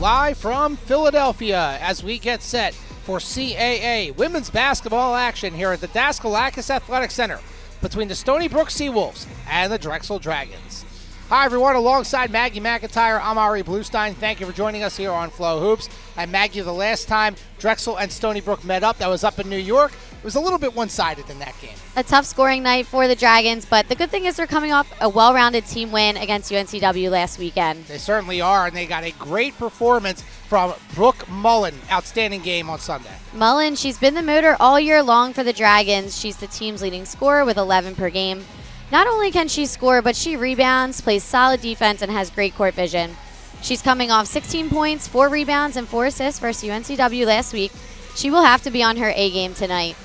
live from Philadelphia as we get set for CAA women's basketball action here at the Daskalakis Athletic Center between the Stony Brook Seawolves and the Drexel Dragons. Hi everyone, alongside Maggie McIntyre, I'm Ari Bluestein. Thank you for joining us here on Flow Hoops. And Maggie, the last time Drexel and Stony Brook met up, that was up in New York, it was a little bit one-sided in that game. A tough scoring night for the Dragons, but the good thing is they're coming off a well-rounded team win against UNCW last weekend. They certainly are, and they got a great performance from Brook Mullen. Outstanding game on Sunday. Mullen, she's been the motor all year long for the Dragons. She's the team's leading scorer with 11 per game. Not only can she score, but she rebounds, plays solid defense, and has great court vision. She's coming off 16 points, 4 rebounds, and 4 assists versus UNCW last week. She will have to be on her A game tonight.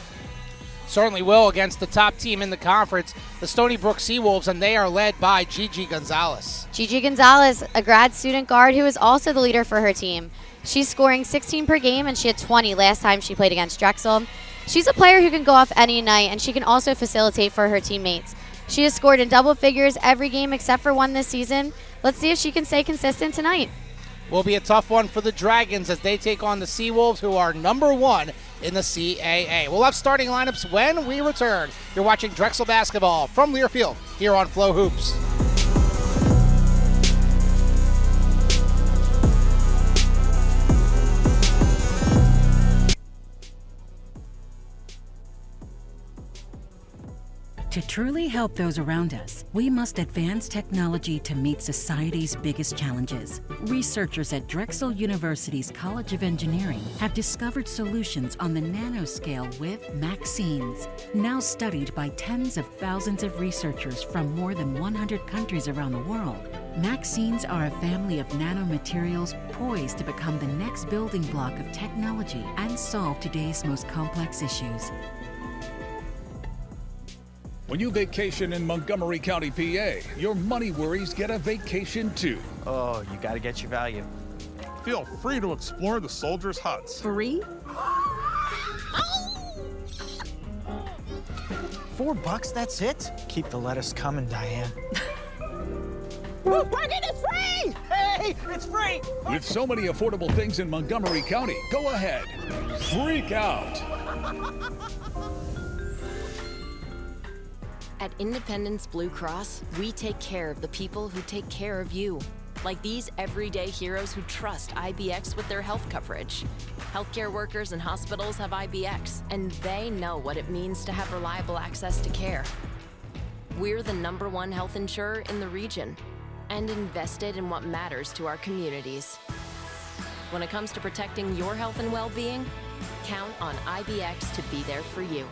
Certainly will against the top team in the conference, the Stony Brook Seawolves, and they are led by Gigi Gonzalez. Gigi Gonzalez, a grad student guard who is also the leader for her team. She's scoring 16 per game, and she had 20 last time she played against Drexel. She's a player who can go off any night, and she can also facilitate for her teammates. She has scored in double figures every game except for one this season. Let's see if she can stay consistent tonight. Will be a tough one for the Dragons as they take on the Seawolves, who are number 1 in the CAA. We'll have starting lineups when we return. You're watching Drexel basketball from Learfield here on Flow Hoops. To truly help those around us, we must advance technology to meet society's biggest challenges. Researchers at Drexel University's College of Engineering have discovered solutions on the nanoscale with vaccines, now studied by tens of thousands of researchers from more than 100 countries around the world. Vaccines are a family of nanomaterials poised to become the next building block of technology and solve today's most complex issues. When you vacation in Montgomery County, PA, your money worries get a vacation too. Oh, you gotta get your value. Feel free to explore the soldiers' huts. Free? $4, that's it? Keep the lettuce coming, Diane. Parking is free! Hey, it's free! With so many affordable things in Montgomery County, go ahead. Freak out. At Independence Blue Cross, we take care of the people who take care of you. Like these everyday heroes who trust IBX with their health coverage. Healthcare workers and hospitals have IBX, and they know what it means to have reliable access to care. We're the #1 health insurer in the region and invested in what matters to our communities. When it comes to protecting your health and well-being, count on IBX to be there for you.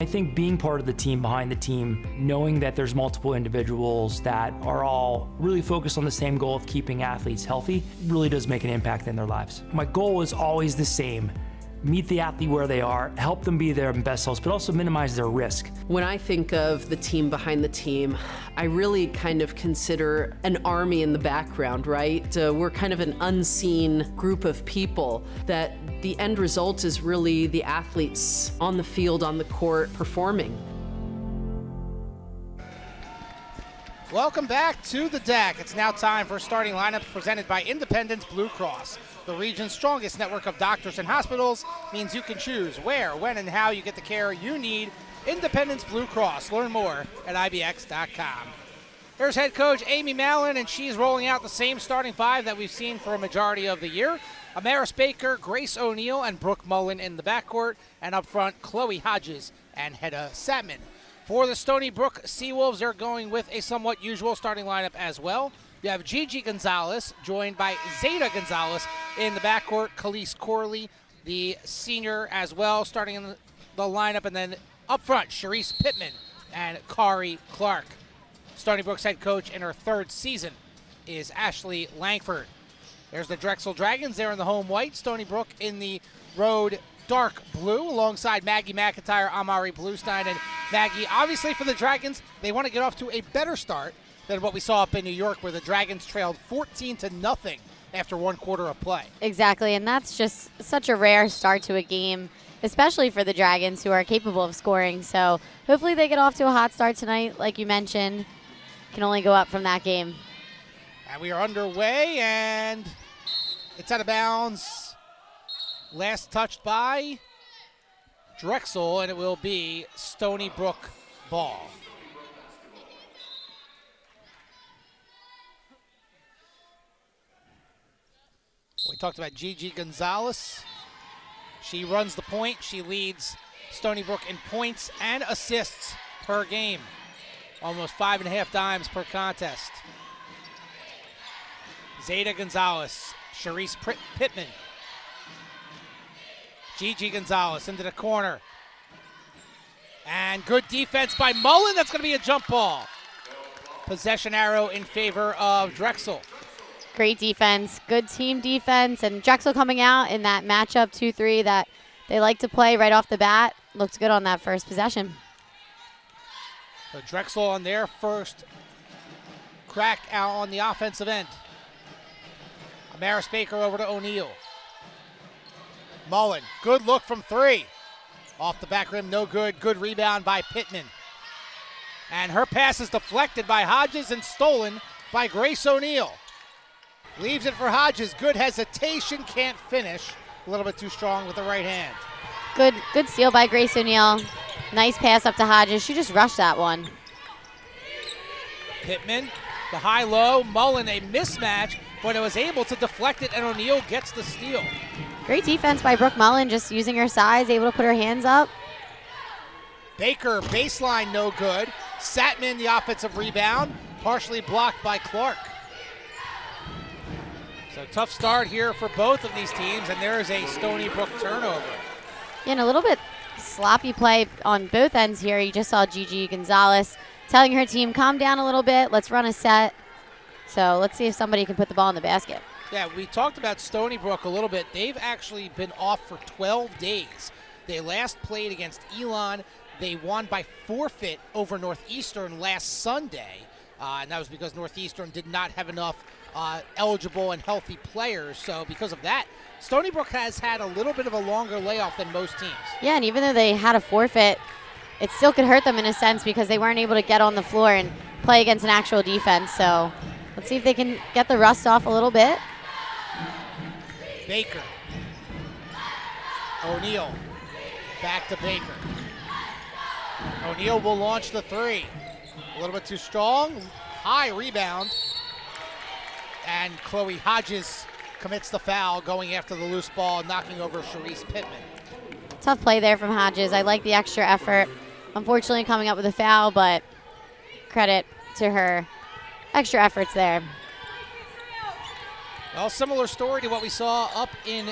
I think being part of the team, behind the team, knowing that there's multiple individuals that are all really focused on the same goal of keeping athletes healthy really does make an impact in their lives. My goal is always the same. Meet the athlete where they are, help them be their best selves, but also minimize their risk. When I think of the team behind the team, I really kind of consider an army in the background, right? We're kind of an unseen group of people that the end result is really the athletes on the field, on the court, performing. Welcome back to the deck. It's now time for starting lineups presented by Independence Blue Cross. The region's strongest network of doctors and hospitals means you can choose where, when, and how you get the care you need. Independence Blue Cross. Learn more at IBX.com. Here's head coach Amy Mallon, and she's rolling out the same starting 5 that we've seen for a majority of the year. Amaris Baker, Grace O'Neill, and Brook Mullen in the backcourt. And up front, Chloe Hodges and Hedda Satman. For the Stony Brook Seawolves, they're going with a somewhat usual starting lineup as well. You have Gigi Gonzalez, joined by Zeta Gonzalez in the backcourt. Khalees Corley, the senior as well, starting in the lineup. And then up front, Sharice Pittman and Kari Clark. Stony Brook's head coach in her 3rd season is Ashley Langford. There's the Drexel Dragons. They're in the home white. Stony Brook in the road dark blue alongside Maggie McIntyre, Amari Bluestein. And Maggie, obviously for the Dragons, they want to get off to a better start than what we saw up in New York, where the Dragons trailed 14-0 after 1 quarter of play. Exactly, and that's just such a rare start to a game, especially for the Dragons, who are capable of scoring. So hopefully they get off to a hot start tonight, like you mentioned. Can only go up from that game. And we are underway, and it's out of bounds. Last touched by Drexel, and it will be Stony Brook ball. We talked about Gigi Gonzalez. She runs the point. She leads Stony Brook in points and assists per game. Almost 5.5 dimes per contest. Zeta Gonzalez, Sharice Pittman. Gigi Gonzalez into the corner. And good defense by Mullen. That's going to be a jump ball. Possession arrow in favor of Drexel. Great defense, good team defense, and Drexel coming out in that matchup 2-3 that they like to play right off the bat. Looked good on that first possession. So Drexel on their first crack out on the offensive end. Amaris Baker over to O'Neal. Mullen, good look from three. Off the back rim, no good. Good rebound by Pittman. And her pass is deflected by Hodges and stolen by Grace O'Neal. Leaves it for Hodges. Good hesitation, can't finish. A little bit too strong with the right hand. Good steal by Grace O'Neal. Nice pass up to Hodges. She just rushed that one. Pittman, the high-low. Mullen, a mismatch, but it was able to deflect it, and O'Neal gets the steal. Great defense by Brooke Mullen, just using her size, able to put her hands up. Baker, baseline, no good. Satman, the offensive rebound, partially blocked by Clark. So tough start here for both of these teams, and there is a Stony Brook turnover. Yeah, and a little bit sloppy play on both ends here. You just saw Gigi Gonzalez telling her team, calm down a little bit, let's run a set. So let's see if somebody can put the ball in the basket. Yeah, we talked about Stony Brook a little bit. They've actually been off for 12 days. They last played against Elon. They won by forfeit over Northeastern last Sunday, and that was because Northeastern did not have enough eligible and healthy players. So because of that, Stony Brook has had a little bit of a longer layoff than most teams. Yeah, and even though they had a forfeit, it still could hurt them in a sense because they weren't able to get on the floor and play against an actual defense. So let's see if they can get the rust off a little bit. Baker. O'Neal. Back to Baker. O'Neal will launch the three. A little bit too strong. High rebound. And Chloe Hodges commits the foul, going after the loose ball, knocking over Sharice Pittman. Tough play there from Hodges. I like the extra effort. Unfortunately coming up with a foul, but credit to her extra efforts there. Well, similar story to what we saw up in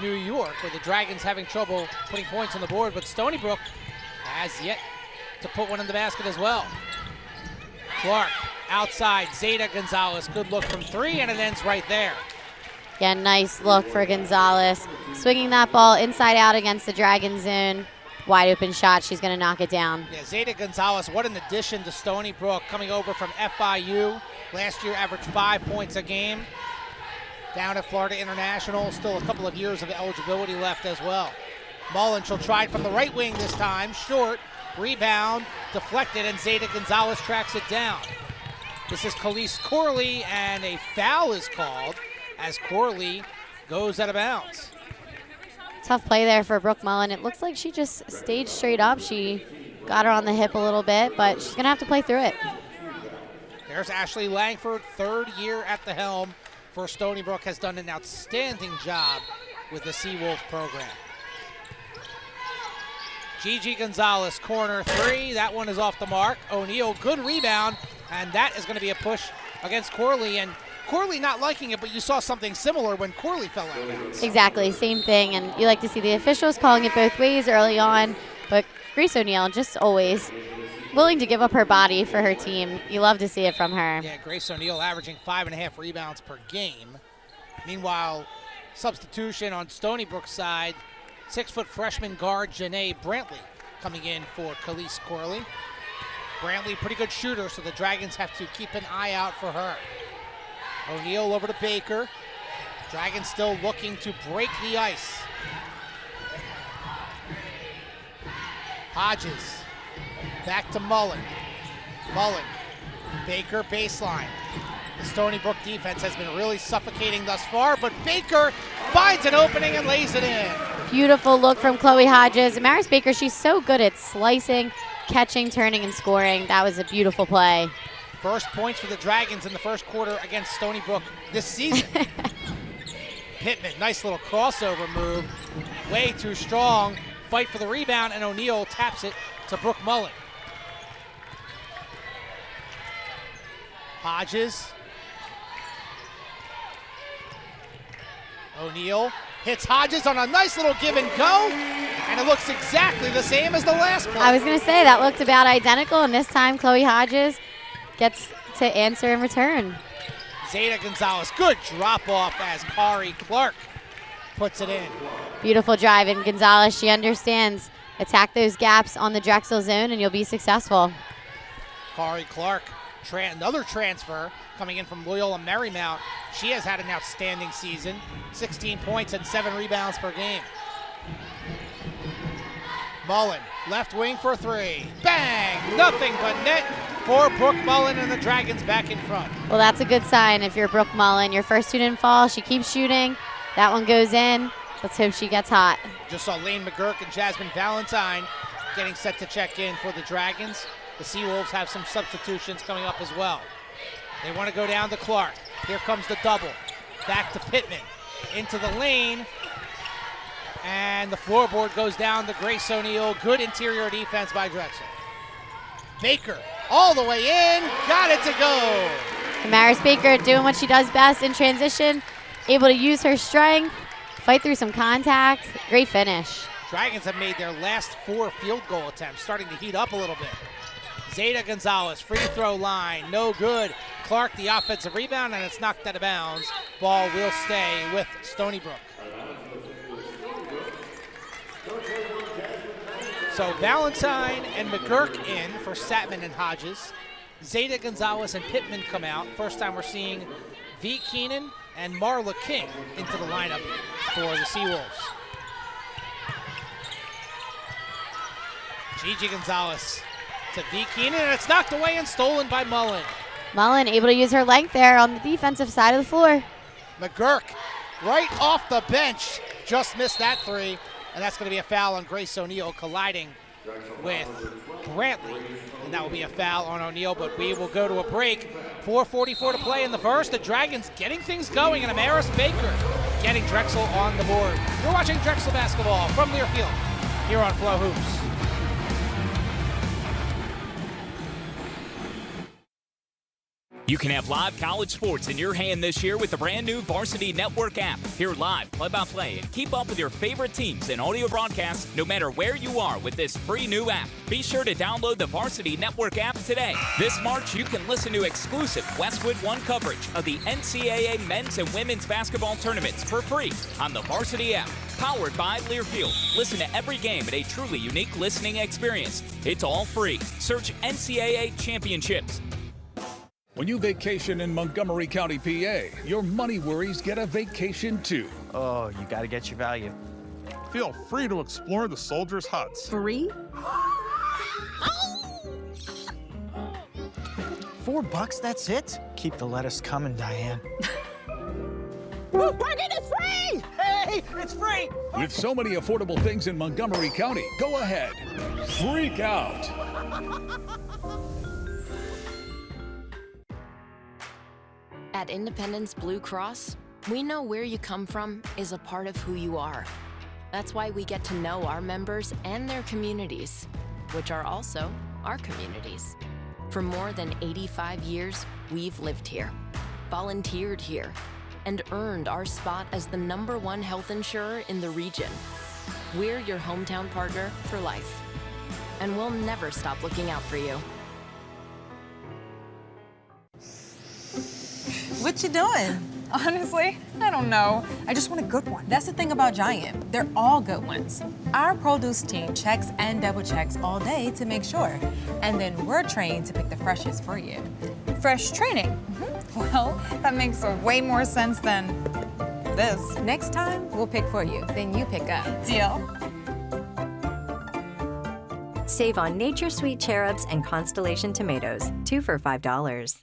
New York, where the Dragons having trouble putting points on the board, but Stony Brook has yet to put one in the basket as well. Clark outside, Zeta Gonzalez, good look from three, and it ends right there. Yeah, nice look for Gonzalez. Swinging that ball inside out against the Dragon zone. Wide open shot, she's gonna knock it down. Yeah, Zeta Gonzalez, what an addition to Stony Brook, coming over from FIU. Last year averaged 5 points a game. Down at Florida International, still a couple of years of eligibility left as well. Mullen, she'll try it from the right wing this time, short, rebound, deflected, and Zeta Gonzalez tracks it down. This is Khalees Corley, and a foul is called as Corley goes out of bounds. Tough play there for Brooke Mullen. It looks like she just stayed straight up. She got her on the hip a little bit, but she's gonna have to play through it. There's Ashley Langford, third year at the helm for Stony Brook, has done an outstanding job with the Seawolf program. Gigi Gonzalez, corner three. That one is off the mark. O'Neal, good rebound, and that is going to be a push against Corley. And Corley not liking it, but you saw something similar when Corley fell out of bounds. Exactly, same thing. And you like to see the officials calling it both ways early on, but Grace O'Neal just always willing to give up her body for her team. You love to see it from her. Yeah, Grace O'Neal averaging 5.5 rebounds per game. Meanwhile, substitution on Stony Brook's side, 6-foot freshman guard Janae Brantley coming in for Khalees Corley. Brantley, pretty good shooter, so the Dragons have to keep an eye out for her. O'Neal over to Baker. Dragons still looking to break the ice. Hodges, back to Mullen. Mullen, Baker baseline. The Stony Brook defense has been really suffocating thus far, but Baker finds an opening and lays it in. Beautiful look from Chloe Hodges. Maris Baker, she's so good at slicing, catching, turning, and scoring. That was a beautiful play. First points for the Dragons in the first quarter against Stony Brook this season. Pittman, nice little crossover move. Way too strong. Fight for the rebound, and O'Neal taps it to Brooke Mullen. Hodges. O'Neal hits Hodges on a nice little give and go, and it looks exactly the same as the last play. I was going to say, that looked about identical, and this time Chloe Hodges gets to answer in return. Zeta Gonzalez, good drop off as Kari Clark puts it in. Beautiful drive, and Gonzalez, she understands. Attack those gaps on the Drexel zone, and you'll be successful. Kari Clark, another transfer coming in from Loyola Marymount. She has had an outstanding season, 16 points and 7 rebounds per game. Mullen, left wing for 3. Bang! Nothing but net for Brooke Mullen, and the Dragons back in front. Well, that's a good sign if you're Brooke Mullen. Your first student fall, she keeps shooting. That one goes in. Let's hope she gets hot. Just saw Lane McGurk and Jasmine Valentine getting set to check in for the Dragons. The Seawolves have some substitutions coming up as well. They want to go down to Clark. Here comes the double. Back to Pittman. Into the lane. And the floorboard goes down to Grace O'Neal. Good interior defense by Drexel. Baker all the way in. Got it to go. And Maris Baker doing what she does best in transition. Able to use her strength. Fight through some contact. Great finish. Dragons have made their last 4 field goal attempts, starting to heat up a little bit. Zeta Gonzalez, free throw line, no good. Clark, the offensive rebound, and it's knocked out of bounds. Ball will stay with Stony Brook. So Valentine and McGurk in for Satman and Hodges. Zeta Gonzalez and Pittman come out. First time we're seeing V. Keenan and Marla King into the lineup for the Seawolves. Gigi Gonzalez to V. Keenan, and it's knocked away and stolen by Mullen. Mullen able to use her length there on the defensive side of the floor. McGurk right off the bench, just missed that 3, and that's going to be a foul on Grace O'Neal colliding with Brantley, and that will be a foul on O'Neal, but we will go to a break. 4:44 to play in the first. The Dragons getting things going, and Amaris Baker getting Drexel on the board. You're watching Drexel basketball from Learfield here on Flow Hoops. You can have live college sports in your hand this year with the brand new Varsity Network app. Hear live, play-by-play, and keep up with your favorite teams and audio broadcasts no matter where you are with this free new app. Be sure to download the Varsity Network app today. This March, you can listen to exclusive Westwood One coverage of the NCAA men's and women's basketball tournaments for free on the Varsity app. Powered by Learfield. Listen to every game at a truly unique listening experience. It's all free. Search NCAA Championships. When you vacation in Montgomery County, PA, your money worries get a vacation too. Oh, you gotta get your value. Feel free to explore the soldiers' huts. Free? $4, that's it? Keep the lettuce coming, Diane. Parking is free! Hey, it's free! With so many affordable things in Montgomery County, go ahead. Freak out. At Independence Blue Cross, we know where you come from is a part of who you are. That's why we get to know our members and their communities, which are also our communities. For more than 85 years, we've lived here, volunteered here, and earned our spot as the #1 health insurer in the region. We're your hometown partner for life, and we'll never stop looking out for you. What you doing? Honestly, I don't know. I just want a good one. That's the thing about Giant. They're all good ones. Our produce team checks and double checks all day to make sure. And then we're trained to pick the freshest for you. Fresh training? Well, that makes way more sense than this. Next time, we'll pick for you. Then you pick up. Deal. Save on Nature Sweet Cherubs and Constellation tomatoes, 2 for $5.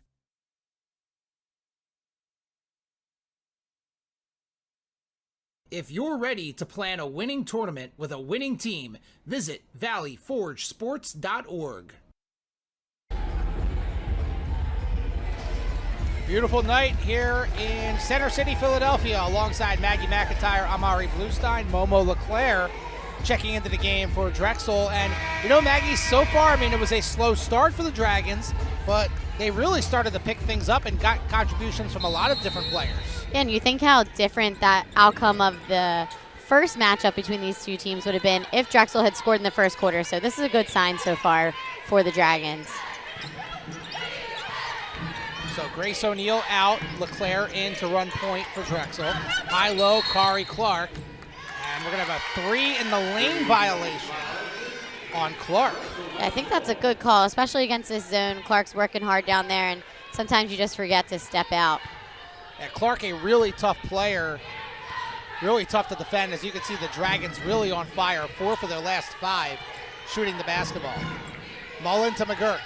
If you're ready to plan a winning tournament with a winning team, visit valleyforgesports.org. Beautiful night here in Center City, Philadelphia, alongside Maggie McIntyre, Amari Bluestein, Momo LeClaire checking into the game for Drexel. And, you know, Maggie, so far, I mean, it was a slow start for the Dragons, but they really started to pick things up and got contributions from a lot of different players. Yeah, and you think how different that outcome of the first matchup between these two teams would have been if Drexel had scored in the first quarter. So this is a good sign so far for the Dragons. So Grace O'Neal out, LeClaire in to run point for Drexel. High-low, Kari Clark. And we're going to have a 3 in the lane violation on Clark. Yeah, I think that's a good call, especially against this zone. Clark's working hard down there, and sometimes you just forget to step out. Yeah, Clark, a really tough player, really tough to defend. As you can see, the Dragons really on fire. 4 for their last 5 shooting the basketball. Mullen to McGurk.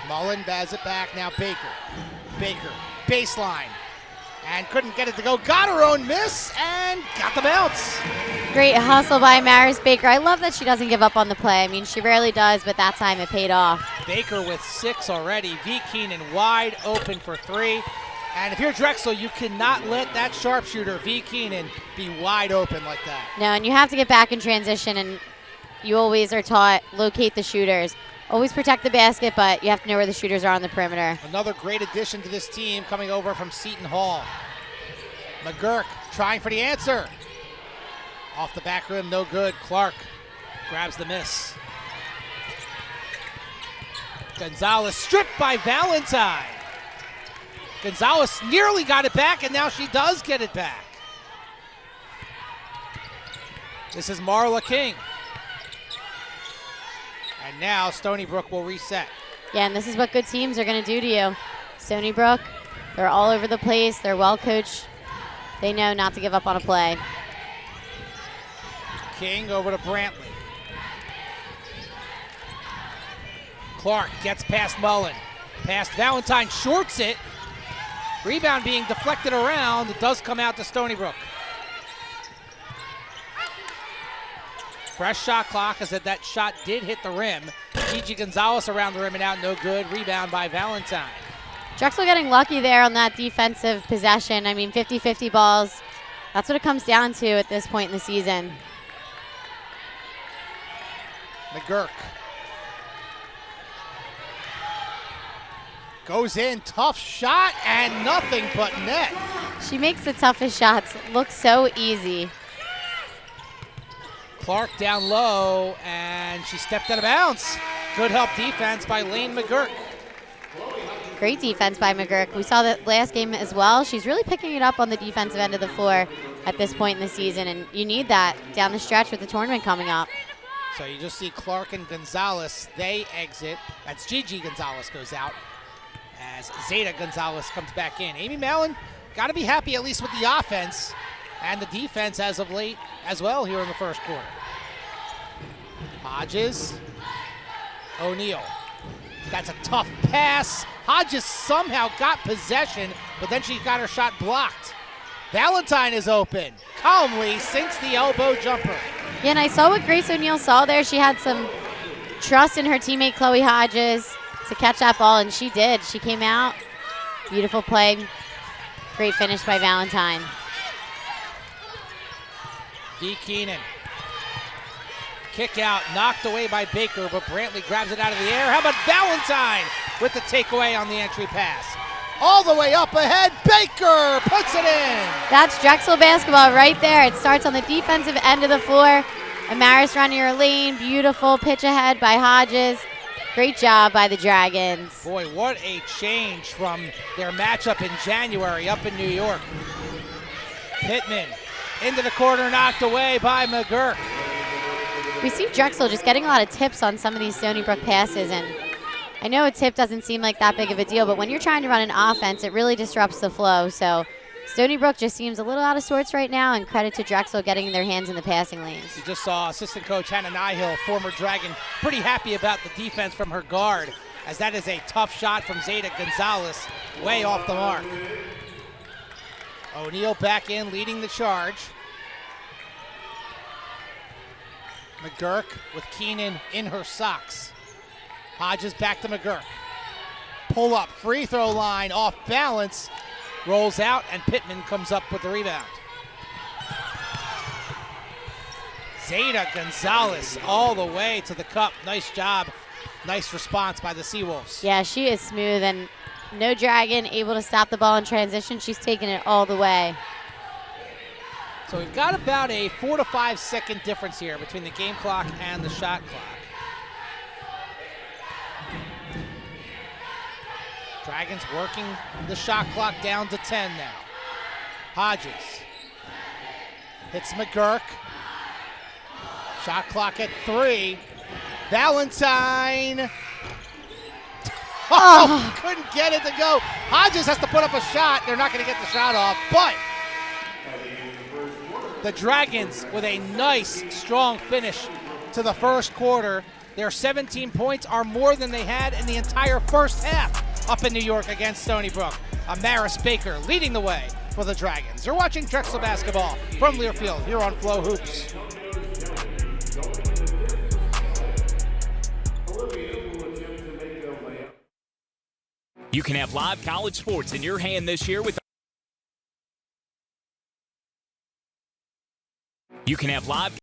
Mullen has it back, now Baker. Baker, baseline, and couldn't get it to go. Got her own miss and got the bounce. Great hustle by Maris Baker. I love that she doesn't give up on the play. I mean, she rarely does, but that time it paid off. Baker with 6 already. V. Keenan wide open for 3. And if you're Drexel, you cannot let that sharpshooter, V. Keenan, be wide open like that. No, and you have to get back in transition, and you always are taught, locate the shooters. Always protect the basket, but you have to know where the shooters are on the perimeter. Another great addition to this team coming over from Seton Hall. McGurk trying for the answer. Off the back rim, no good. Clark grabs the miss. Gonzalez stripped by Valentine. Gonzalez nearly got it back, and now she does get it back. This is Marla King. And now Stony Brook will reset. Yeah, and this is what good teams are going to do to you. Stony Brook, they're all over the place. They're well coached. They know not to give up on a play. King over to Brantley. Clark gets past Mullen. Past Valentine, shorts it. Rebound being deflected around. It does come out to Stony Brook. Fresh shot clock as that shot did hit the rim. Gigi Gonzalez around the rim and out, no good. Rebound by Valentine. Drexel getting lucky there on that defensive possession. I mean, 50-50 balls. That's what it comes down to at this point in the season. McGurk. Goes in, tough shot, and nothing but net. She makes the toughest shots look so easy. Clark down low, and she stepped out of bounds. Good help defense by Lane McGurk. Great defense by McGurk. We saw that last game as well. She's really picking it up on the defensive end of the floor at this point in the season, and you need that down the stretch with the tournament coming up. So you just see Clark and Gonzalez, they exit. That's Gigi Gonzalez goes out as Zeta Gonzalez comes back in. Amy Mallon got to be happy at least with the offense and the defense as of late as well here in the first quarter. Hodges, O'Neal. That's a tough pass. Hodges somehow got possession, but then she got her shot blocked. Valentine is open. Calmly sinks the elbow jumper. Yeah, and I saw what Grace O'Neal saw there. She had some trust in her teammate Chloe Hodges to catch that ball, and she did. She came out. Beautiful play. Great finish by Valentine. V. Keenan. Kick out, knocked away by Baker, but Brantley grabs it out of the air. How about Valentine with the takeaway on the entry pass? All the way up ahead, Baker puts it in. That's Drexel basketball right there. It starts on the defensive end of the floor. Amaris running her lane. Beautiful pitch ahead by Hodges. Great job by the Dragons. Boy, what a change from their matchup in January up in New York. Pittman into the corner, knocked away by McGurk. We see Drexel just getting a lot of tips on some of these Stony Brook passes, and I know a tip doesn't seem like that big of a deal, but when you're trying to run an offense, it really disrupts the flow. So Stony Brook just seems a little out of sorts right now, and credit to Drexel getting their hands in the passing lanes. You just saw assistant coach Hannah Nyhill, former Dragon, pretty happy about the defense from her guard, as that is a tough shot from Zeta Gonzalez, way off the mark. O'Neal back in, leading the charge. McGurk with Keenan in her socks. Hodges back to McGurk. Pull up, free throw line, off balance. Rolls out, and Pittman comes up with the rebound. Zeta Gonzalez all the way to the cup. Nice job. Nice response by the Seawolves. Yeah, she is smooth, and no Dragon able to stop the ball in transition. She's taking it all the way. So we've got about a 4 to 5 second difference here between the game clock and the shot clock. Dragons working the shot clock down to 10 now. Hodges hits McGurk. Shot clock at 3. Valentine. Oh, couldn't get it to go. Hodges has to put up a shot. They're not going to get the shot off, but the Dragons with a nice, strong finish to the first quarter. Their 17 points are more than they had in the entire first half up in New York against Stony Brook. Amaris Baker leading the way for the Dragons. You're watching Drexel basketball from Learfield here on Flow Hoops. You can have live college sports in your hand this year with You can have live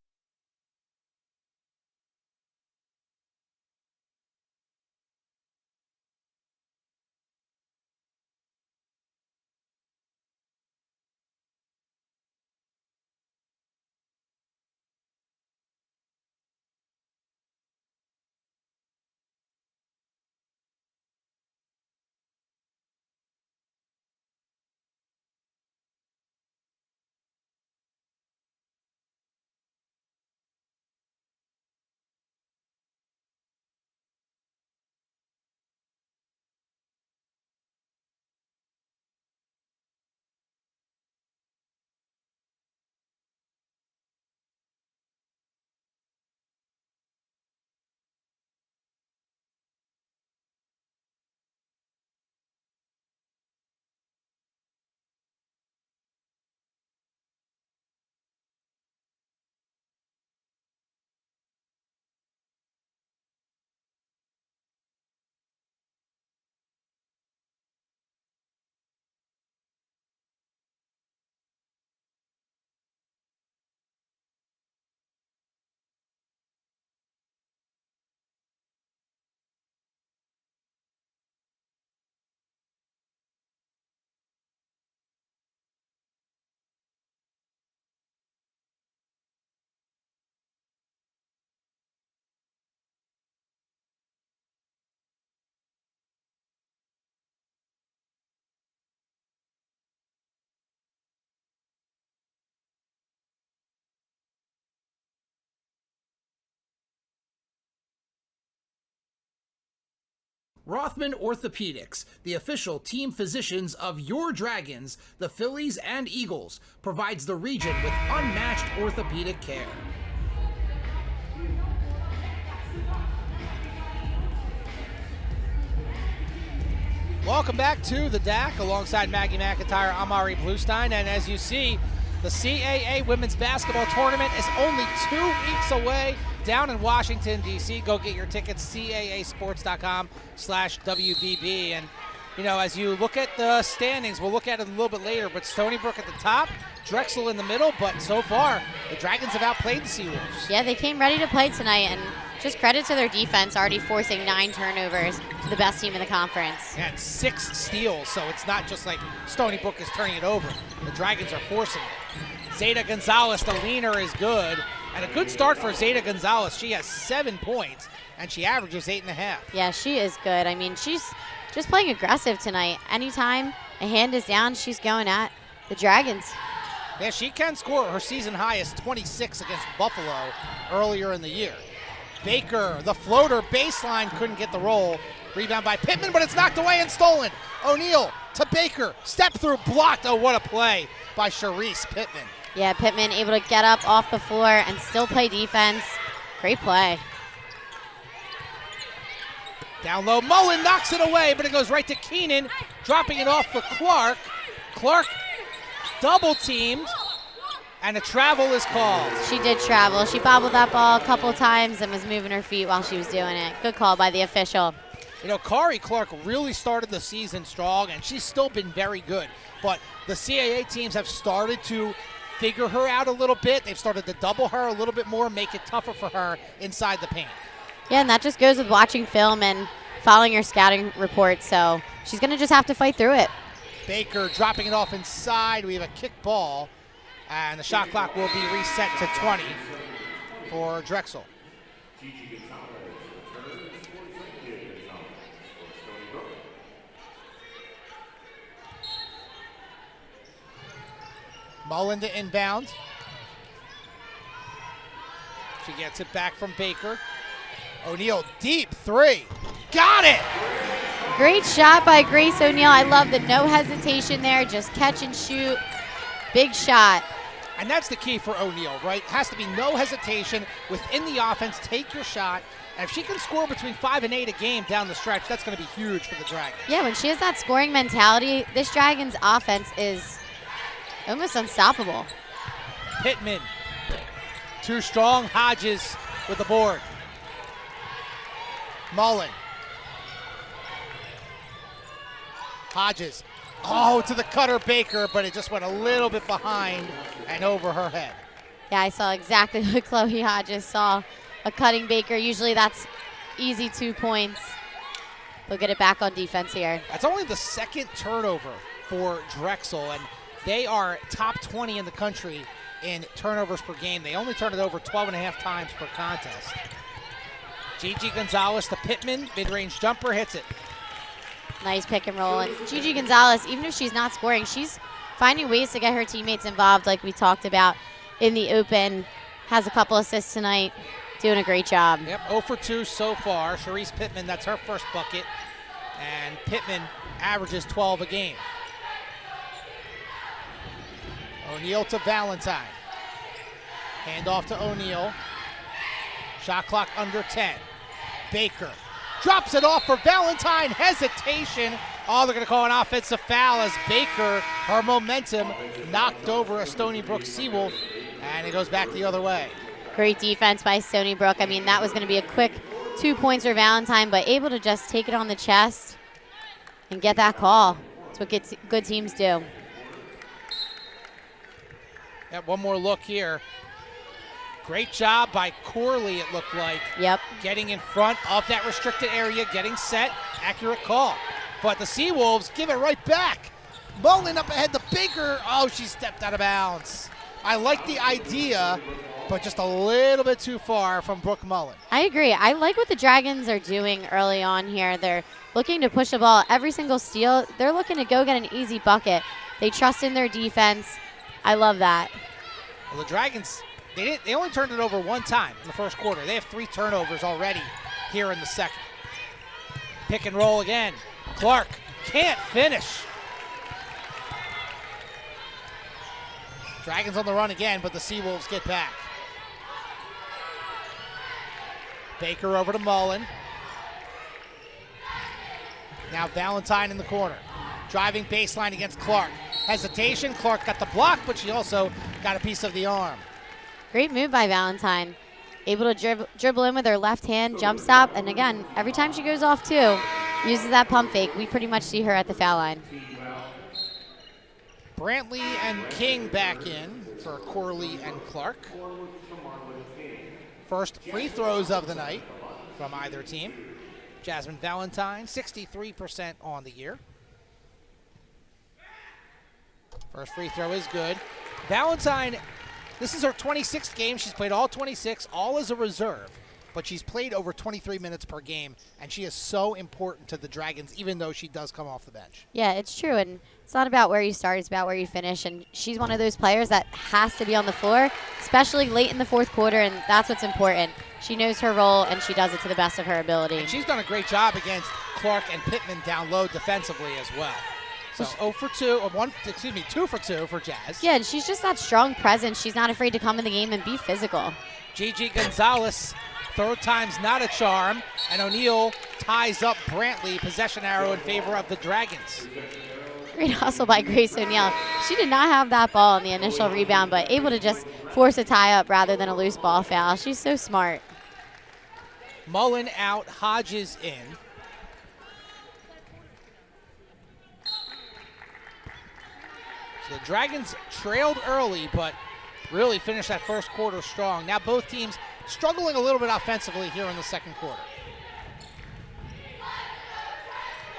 Rothman Orthopedics, the official team physicians of your Dragons, the Phillies and Eagles, provides the region with unmatched orthopedic care. Welcome back to the DAC alongside Maggie McIntyre. I'm Ari Bluestein, and as you see, the CAA Women's Basketball Tournament is only 2 weeks away down in Washington, D.C. Go get your tickets, caasports.com/WBB. And, you know, as you look at the standings, we'll look at it a little bit later, but Stony Brook at the top, Drexel in the middle, but so far, the Dragons have outplayed the Seawolves. Yeah, they came ready to play tonight, and just credit to their defense, already forcing 9 turnovers to the best team in the conference. And 6 steals, so it's not just like Stony Brook is turning it over. The Dragons are forcing it. Zeta Gonzalez, the leaner, is good. And a good start for Zeta Gonzalez. She has 7 points, and she averages 8.5. Yeah, she is good. I mean, she's just playing aggressive tonight. Anytime a hand is down, she's going at the Dragons. Yeah, she can score. Her season high is 26 against Buffalo earlier in the year. Baker, the floater baseline, couldn't get the roll. Rebound by Pittman, but it's knocked away and stolen. O'Neal to Baker. Step through, blocked. Oh, what a play by Sharice Pittman. Yeah, Pittman able to get up off the floor and still play defense. Great play. Down low, Mullen knocks it away, but it goes right to Keenan, dropping it off for Clark. Clark double teamed, and a travel is called. She did travel. She bobbled that ball a couple times and was moving her feet while she was doing it. Good call by the official. You know, Kari Clark really started the season strong, and she's still been very good. But the CAA teams have started to figure her out a little bit. They've started to double her a little bit more, make it tougher for her inside the paint. Yeah, and that just goes with watching film and following her scouting reports. So she's going to just have to fight through it. Baker dropping it off inside. We have a kick ball, and the shot clock will be reset to 20 for Drexel. Mullen to inbound. She gets it back from Baker. O'Neal, deep three. Got it! Great shot by Grace O'Neal. I love the no hesitation there. Just catch and shoot. Big shot. And that's the key for O'Neal, right? Has to be no hesitation within the offense. Take your shot. And if she can score between 5 and 8 a game down the stretch, that's going to be huge for the Dragons. Yeah, when she has that scoring mentality, this Dragons offense is almost unstoppable. Pittman, too strong. Hodges with the board. Mullen. Hodges. Oh, to the cutter Baker, but it just went a little bit behind and over her head. Yeah, I saw exactly what Chloe Hodges saw. A cutting Baker. Usually that's easy 2 points. They'll get it back on defense here. That's only the second turnover for Drexel, and they are top 20 in the country in turnovers per game. They only turn it over 12.5 times per contest. Gigi Gonzalez to Pittman. Mid-range jumper, hits it. Nice pick and roll. And Gigi Gonzalez, even if she's not scoring, she's finding ways to get her teammates involved like we talked about in the Open. Has a couple assists tonight. Doing a great job. Yep, 0 for 2 so far. Sharice Pittman, that's her first bucket. And Pittman averages 12 a game. O'Neal to Valentine. Hand off to O'Neal. Shot clock under 10. Baker drops it off for Valentine. Hesitation. Oh, they're going to call an offensive foul as Baker, her momentum, knocked over a Stony Brook Seawolf, and it goes back the other way. Great defense by Stony Brook. I mean, that was going to be a quick 2 points for Valentine, but able to just take it on the chest and get that call. That's what good teams do. Got one more look here. Great job by Corley, it looked like. Yep. Getting in front of that restricted area, getting set. Accurate call. But the Seawolves give it right back. Mullen up ahead to Baker. Oh, she stepped out of bounds. I like the idea, but just a little bit too far from Brooke Mullen. I agree. I like what the Dragons are doing early on here. They're looking to push the ball. Every single steal, they're looking to go get an easy bucket. They trust in their defense. I love that. Well, the Dragons, they only turned it over one time in the first quarter. They have 3 turnovers already here in the second. Pick and roll again. Clark can't finish. Dragons on the run again, but the Seawolves get back. Baker over to Mullen. Now Valentine in the corner. Driving baseline against Clark. Hesitation. Clark got the block, but she also got a piece of the arm. Great move by Valentine. Able to dribble in with her left hand, jump stop, and again, every time she goes off too, uses that pump fake. We pretty much see her at the foul line. Brantley and King back in for Corley and Clark. First free throws of the night from either team. Jasmine Valentine, 63% on the year. First free throw is good. Valentine, this is her 26th game. She's played all 26, all as a reserve, but she's played over 23 minutes per game, and she is so important to the Dragons, even though she does come off the bench. Yeah, it's true, and it's not about where you start, it's about where you finish, and she's one of those players that has to be on the floor, especially late in the fourth quarter, and that's what's important. She knows her role, and she does it to the best of her ability. And she's done a great job against Clark and Pittman down low defensively as well. So 2 for 2 for Jazz. Yeah, and she's just that strong presence. She's not afraid to come in the game and be physical. Gigi Gonzalez, third time's not a charm, and O'Neal ties up Brantley, possession arrow in favor of the Dragons. Great hustle by Grace O'Neal. She did not have that ball in the initial rebound, but able to just force a tie-up rather than a loose ball foul. She's so smart. Mullen out, Hodges in. So the Dragons trailed early, but really finished that first quarter strong. Now both teams struggling a little bit offensively here in the second quarter.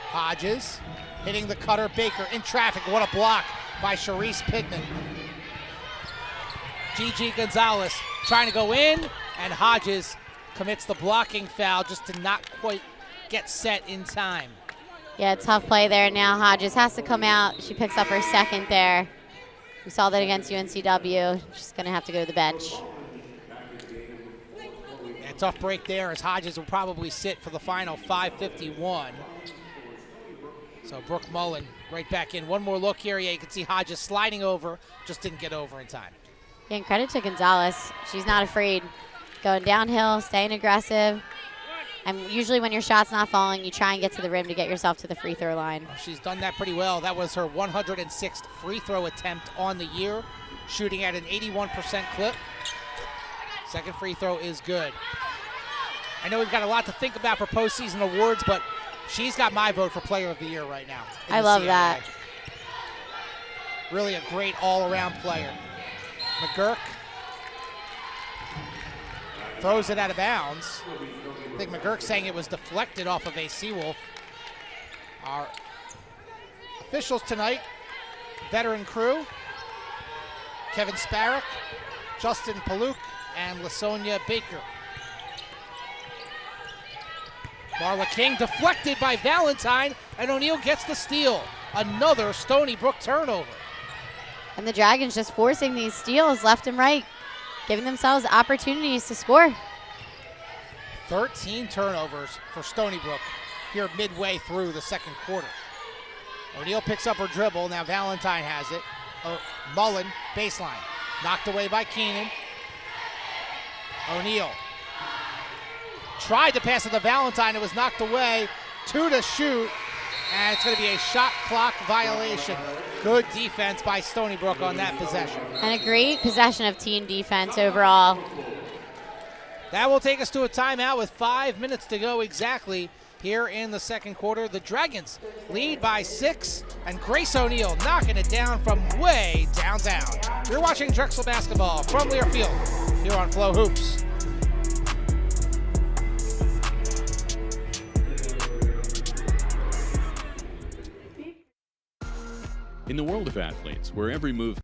Hodges hitting the cutter. Baker in traffic. What a block by Sharice Pittman. Gigi Gonzalez trying to go in, and Hodges commits the blocking foul just to not quite get set in time. Yeah, tough play there now. Hodges has to come out. She picks up her second there. We saw that against UNCW. She's going to have to go to the bench. Yeah, tough break there as Hodges will probably sit for the final 5:51. So Brooke Mullen right back in. One more look here. Yeah, you can see Hodges sliding over. Just didn't get over in time. Yeah, and credit to Gonzalez. She's not afraid. Going downhill, staying aggressive. And usually when your shot's not falling, you try and get to the rim to get yourself to the free throw line. She's done that pretty well. That was her 106th free throw attempt on the year, shooting at an 81% clip. Second free throw is good. I know we've got a lot to think about for postseason awards, but she's got my vote for player of the year right now. I love that. Really a great all-around player. McGurk throws it out of bounds. I think McGurk saying it was deflected off of a Seawolf. Our officials tonight, veteran crew, Kevin Sparrock, Justin Paluk, and LaSonia Baker. Marla King deflected by Valentine, and O'Neal gets the steal. Another Stony Brook turnover. And the Dragons just forcing these steals left and right, giving themselves opportunities to score. 13 turnovers for Stony Brook here midway through the second quarter. O'Neal picks up her dribble. Now Valentine has it. Mullen, baseline. Knocked away by Keenan. O'Neal tried to pass it to Valentine. It was knocked away. 2 to shoot. And it's going to be a shot clock violation. Good defense by Stony Brook on that possession. And a great possession of team defense overall. That will take us to a timeout with 5 minutes to go exactly here in the second quarter. The Dragons lead by 6, and Grace O'Neal knocking it down from way downtown. You're watching Drexel basketball from Learfield here on Flow Hoops. In the world of athletes, where every move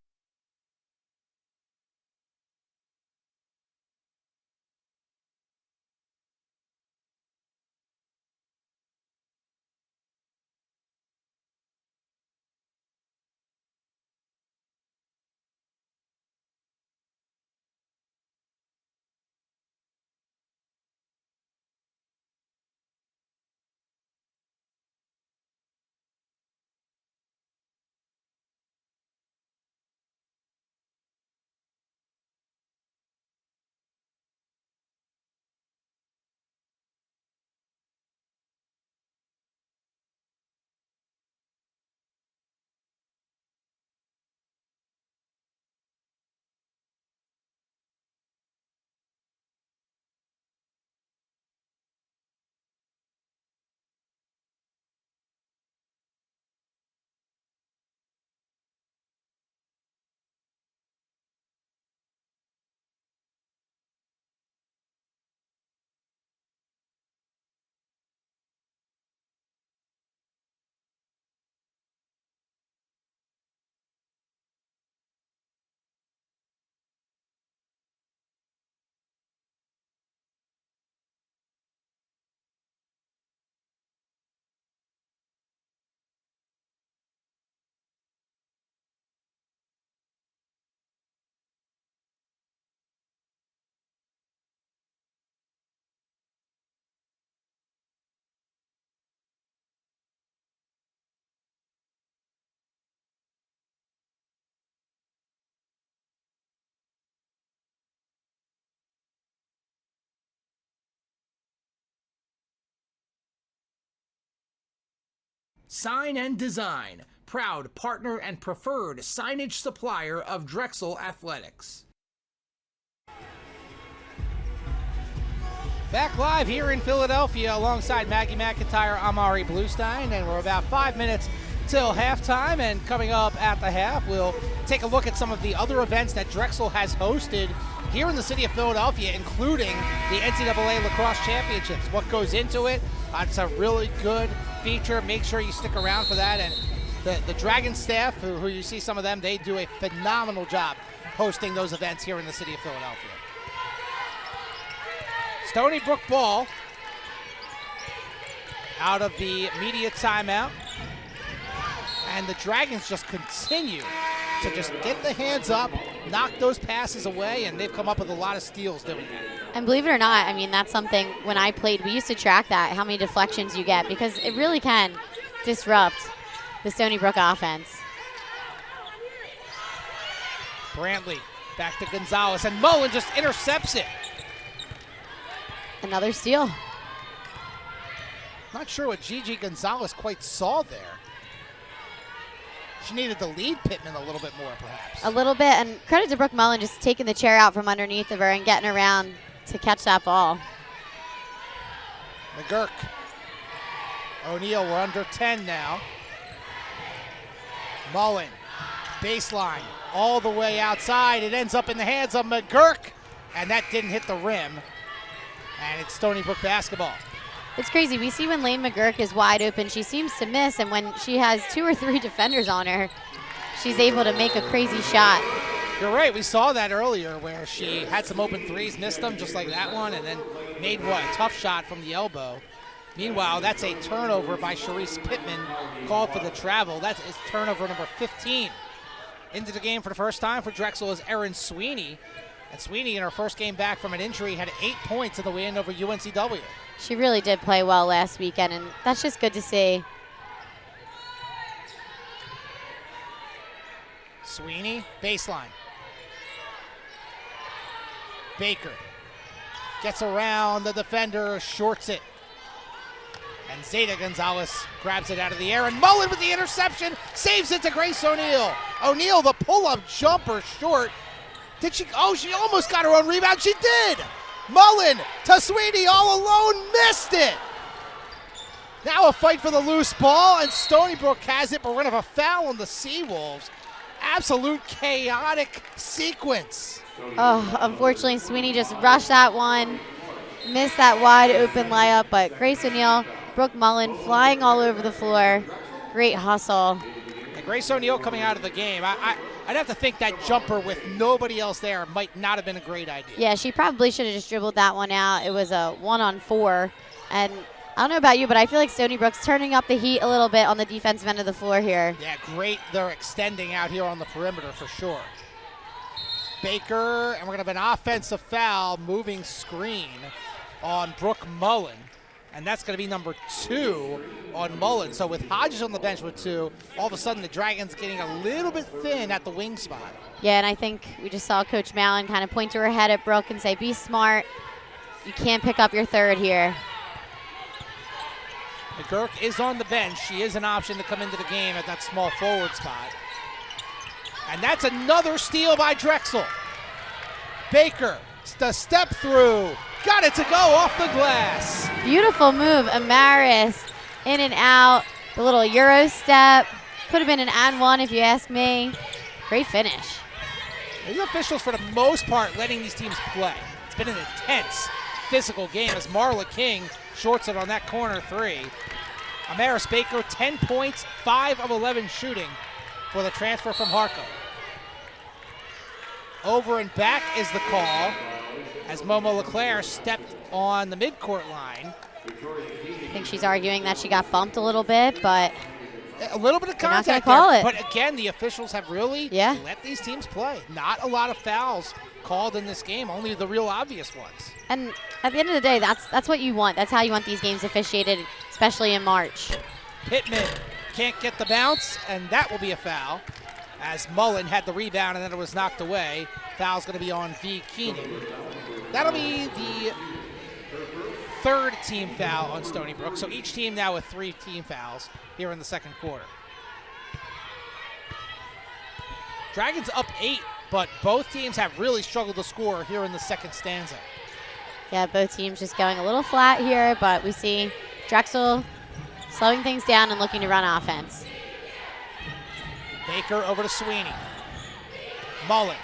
Sign and Design, proud partner and preferred signage supplier of Drexel Athletics. Back live here in Philadelphia alongside Maggie McIntyre, Amari Bluestein, and we're about 5 minutes till halftime. And coming up at the half, we'll take a look at some of the other events that Drexel has hosted here in the city of Philadelphia, including the NCAA Lacrosse Championships. What goes into it? It's a really good feature. Make sure you stick around for that. And the Dragon staff, who you see some of them, they do a phenomenal job hosting those events here in the city of Philadelphia. Stony Brook ball out of the media timeout. And the Dragons just continue to just get the hands up, knock those passes away, and they've come up with a lot of steals doing that. And believe it or not, I mean, that's something when I played, we used to track that, how many deflections you get, because it really can disrupt the Stony Brook offense. Brantley back to Gonzalez, and Mullen just intercepts it. Another steal. Not sure what Gigi Gonzalez quite saw there. She needed to lead Pittman a little bit more, perhaps. A little bit, and credit to Brooke Mullen just taking the chair out from underneath of her and getting around to catch that ball. McGurk. O'Neal, we're under 10 now. Mullen, baseline, all the way outside. It ends up in the hands of McGurk, and that didn't hit the rim. And it's Stony Brook basketball. It's crazy. We see when Lane McGurk is wide open, she seems to miss, and when she has 2 or 3 defenders on her, she's able to make a crazy shot. You're right. We saw that earlier where she had some open threes, missed them just like that one, and then made a tough shot from the elbow. Meanwhile, that's a turnover by Sharice Pittman, called for the travel. That is turnover number 15. Into the game for the first time for Drexel is Erin Sweeney. And Sweeney, in her first game back from an injury, had 8 points in the win over UNCW. She really did play well last weekend, and that's just good to see. Sweeney, baseline. Baker gets around the defender, shorts it. And Zeta Gonzalez grabs it out of the air, and Mullen with the interception, saves it to Grace O'Neal. O'Neal, the pull-up jumper short. Did she? Oh, she almost got her own rebound. She did. Mullen to Sweeney all alone, missed it. Now a fight for the loose ball, and Stony Brook has it, but we're going to have a foul on the Seawolves. Absolute chaotic sequence. Oh, unfortunately, Sweeney just rushed that one, missed that wide open layup, but Grace O'Neal, Brooke Mullen flying all over the floor. Great hustle. And Grace O'Neal coming out of the game. I'd have to think that jumper with nobody else there might not have been a great idea. Yeah, she probably should have just dribbled that one out. It was a 1-on-4. And I don't know about you, but I feel like Stony Brook's turning up the heat a little bit on the defensive end of the floor here. Yeah, great. They're extending out here on the perimeter for sure. Baker, and we're going to have an offensive foul, moving screen on Brooke Mullen. And that's going to be number 2 on Mullen. So with Hodges on the bench with 2, all of a sudden the Dragons getting a little bit thin at the wing spot. Yeah, and I think we just saw Coach Mallon kind of point to her head at Brooke and say, be smart. You can't pick up your third here. McGurk is on the bench. She is an option to come into the game at that small forward spot. And that's another steal by Drexel. Baker, the step through. Got it to go off the glass. Beautiful move. Amaris in and out. The little Euro step. Could have been an and one if you ask me. Great finish. These officials, for the most part, letting these teams play. It's been an intense physical game as Marla King shorts it on that corner 3. Amaris Baker, 10 points, 5 of 11 shooting for the transfer from Harco. Over and back is the call as Momo LeClaire stepped on the midcourt line. I think she's arguing that she got bumped a little bit, but a little bit of contact not gonna call there. it. But again, the officials have really let these teams play. Not a lot of fouls called in this game, only the real obvious ones. And at the end of the day, that's what you want. That's how you want these games officiated, especially in March. Pittman can't get the bounce, and that will be a foul as Mullen had the rebound and then it was knocked away. Foul's going to be on V. Keenan. That'll be the third team foul on Stony Brook. So each team now with 3 team fouls here in the second quarter. Dragons up 8, but both teams have really struggled to score here in the second stanza. Yeah, both teams just going a little flat here, but we see Drexel slowing things down and looking to run offense. Baker over to Sweeney. Mullen.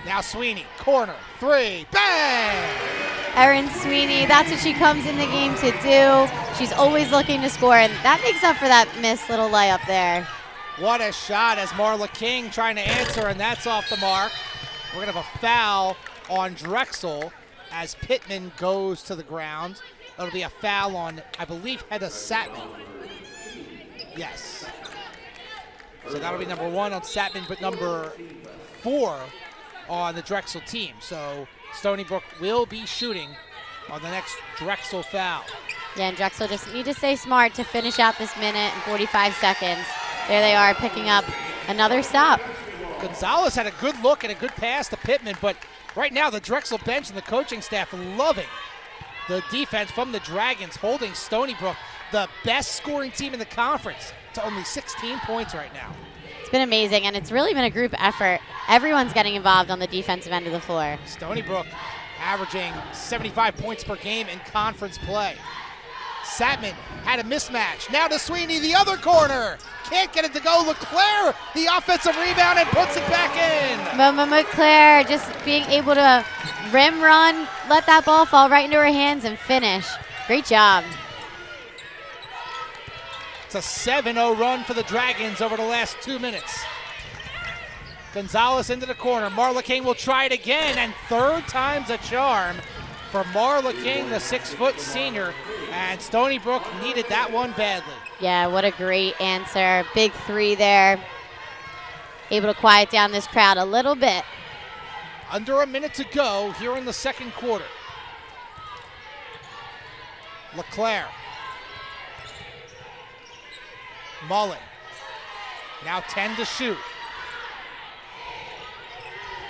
Now Sweeney. Corner. 3. Bang! Erin Sweeney, that's what she comes in the game to do. She's always looking to score, and that makes up for that missed little layup there. What a shot as Marla King trying to answer, and that's off the mark. We're going to have a foul on Drexel as Pittman goes to the ground. It'll be a foul on, I believe, Hedda Satman. Yes. So that'll be number 1 on Satman, but number 4 on the Drexel team. So Stony Brook will be shooting on the next Drexel foul. Yeah, and Drexel just need to stay smart to finish out this minute and 45 seconds. There they are picking up another stop. Gonzalez had a good look and a good pass to Pittman, but right now the Drexel bench and the coaching staff loving the defense from the Dragons, holding Stony Brook, the best scoring team in the conference, to only 16 points right now. It's been amazing, and it's really been a group effort. Everyone's getting involved on the defensive end of the floor. Stony Brook averaging 75 points per game in conference play. Satman had a mismatch. Now to Sweeney, the other corner. Can't get it to go. LeClaire, the offensive rebound, and puts it back in. Mama McClare just being able to rim run, let that ball fall right into her hands and finish. Great job. It's a 7-0 run for the Dragons over the last 2 minutes. Gonzalez into the corner. Marla King will try it again, and third time's a charm for Marla King, the 6-foot senior, and Stony Brook needed that one badly. Yeah, what a great answer. Big 3 there. Able to quiet down this crowd a little bit. Under a minute to go here in the second quarter. LeClaire. Mullen. Now 10 to shoot.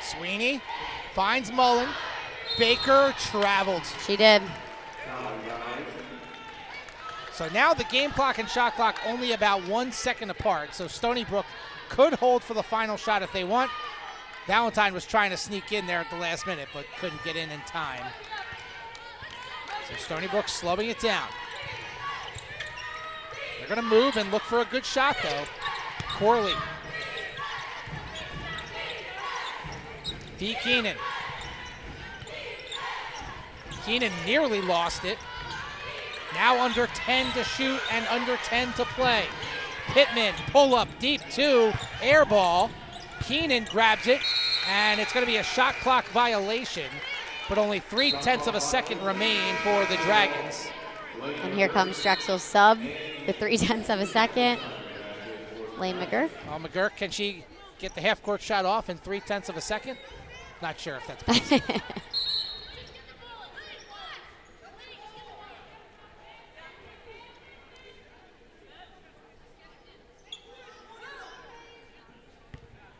Sweeney finds Mullen. Baker traveled. She did. So now the game clock and shot clock only about 1 second apart. So Stony Brook could hold for the final shot if they want. Valentine was trying to sneak in there at the last minute, but couldn't get in time. So Stony Brook slowing it down. They're going to move and look for a good shot, though. Corley. V. Keenan. Keenan nearly lost it. Now under 10 to shoot and under 10 to play. Pittman, pull up deep 2, air ball. Keenan grabs it, and it's going to be a shot clock violation, but only 0.3 of a second remain for the Dragons. And here comes Drexel's sub, the 0.3 of a second. Lane McGurk. Oh, McGurk, can she get the half-court shot off in 0.3 of a second? Not sure if that's possible.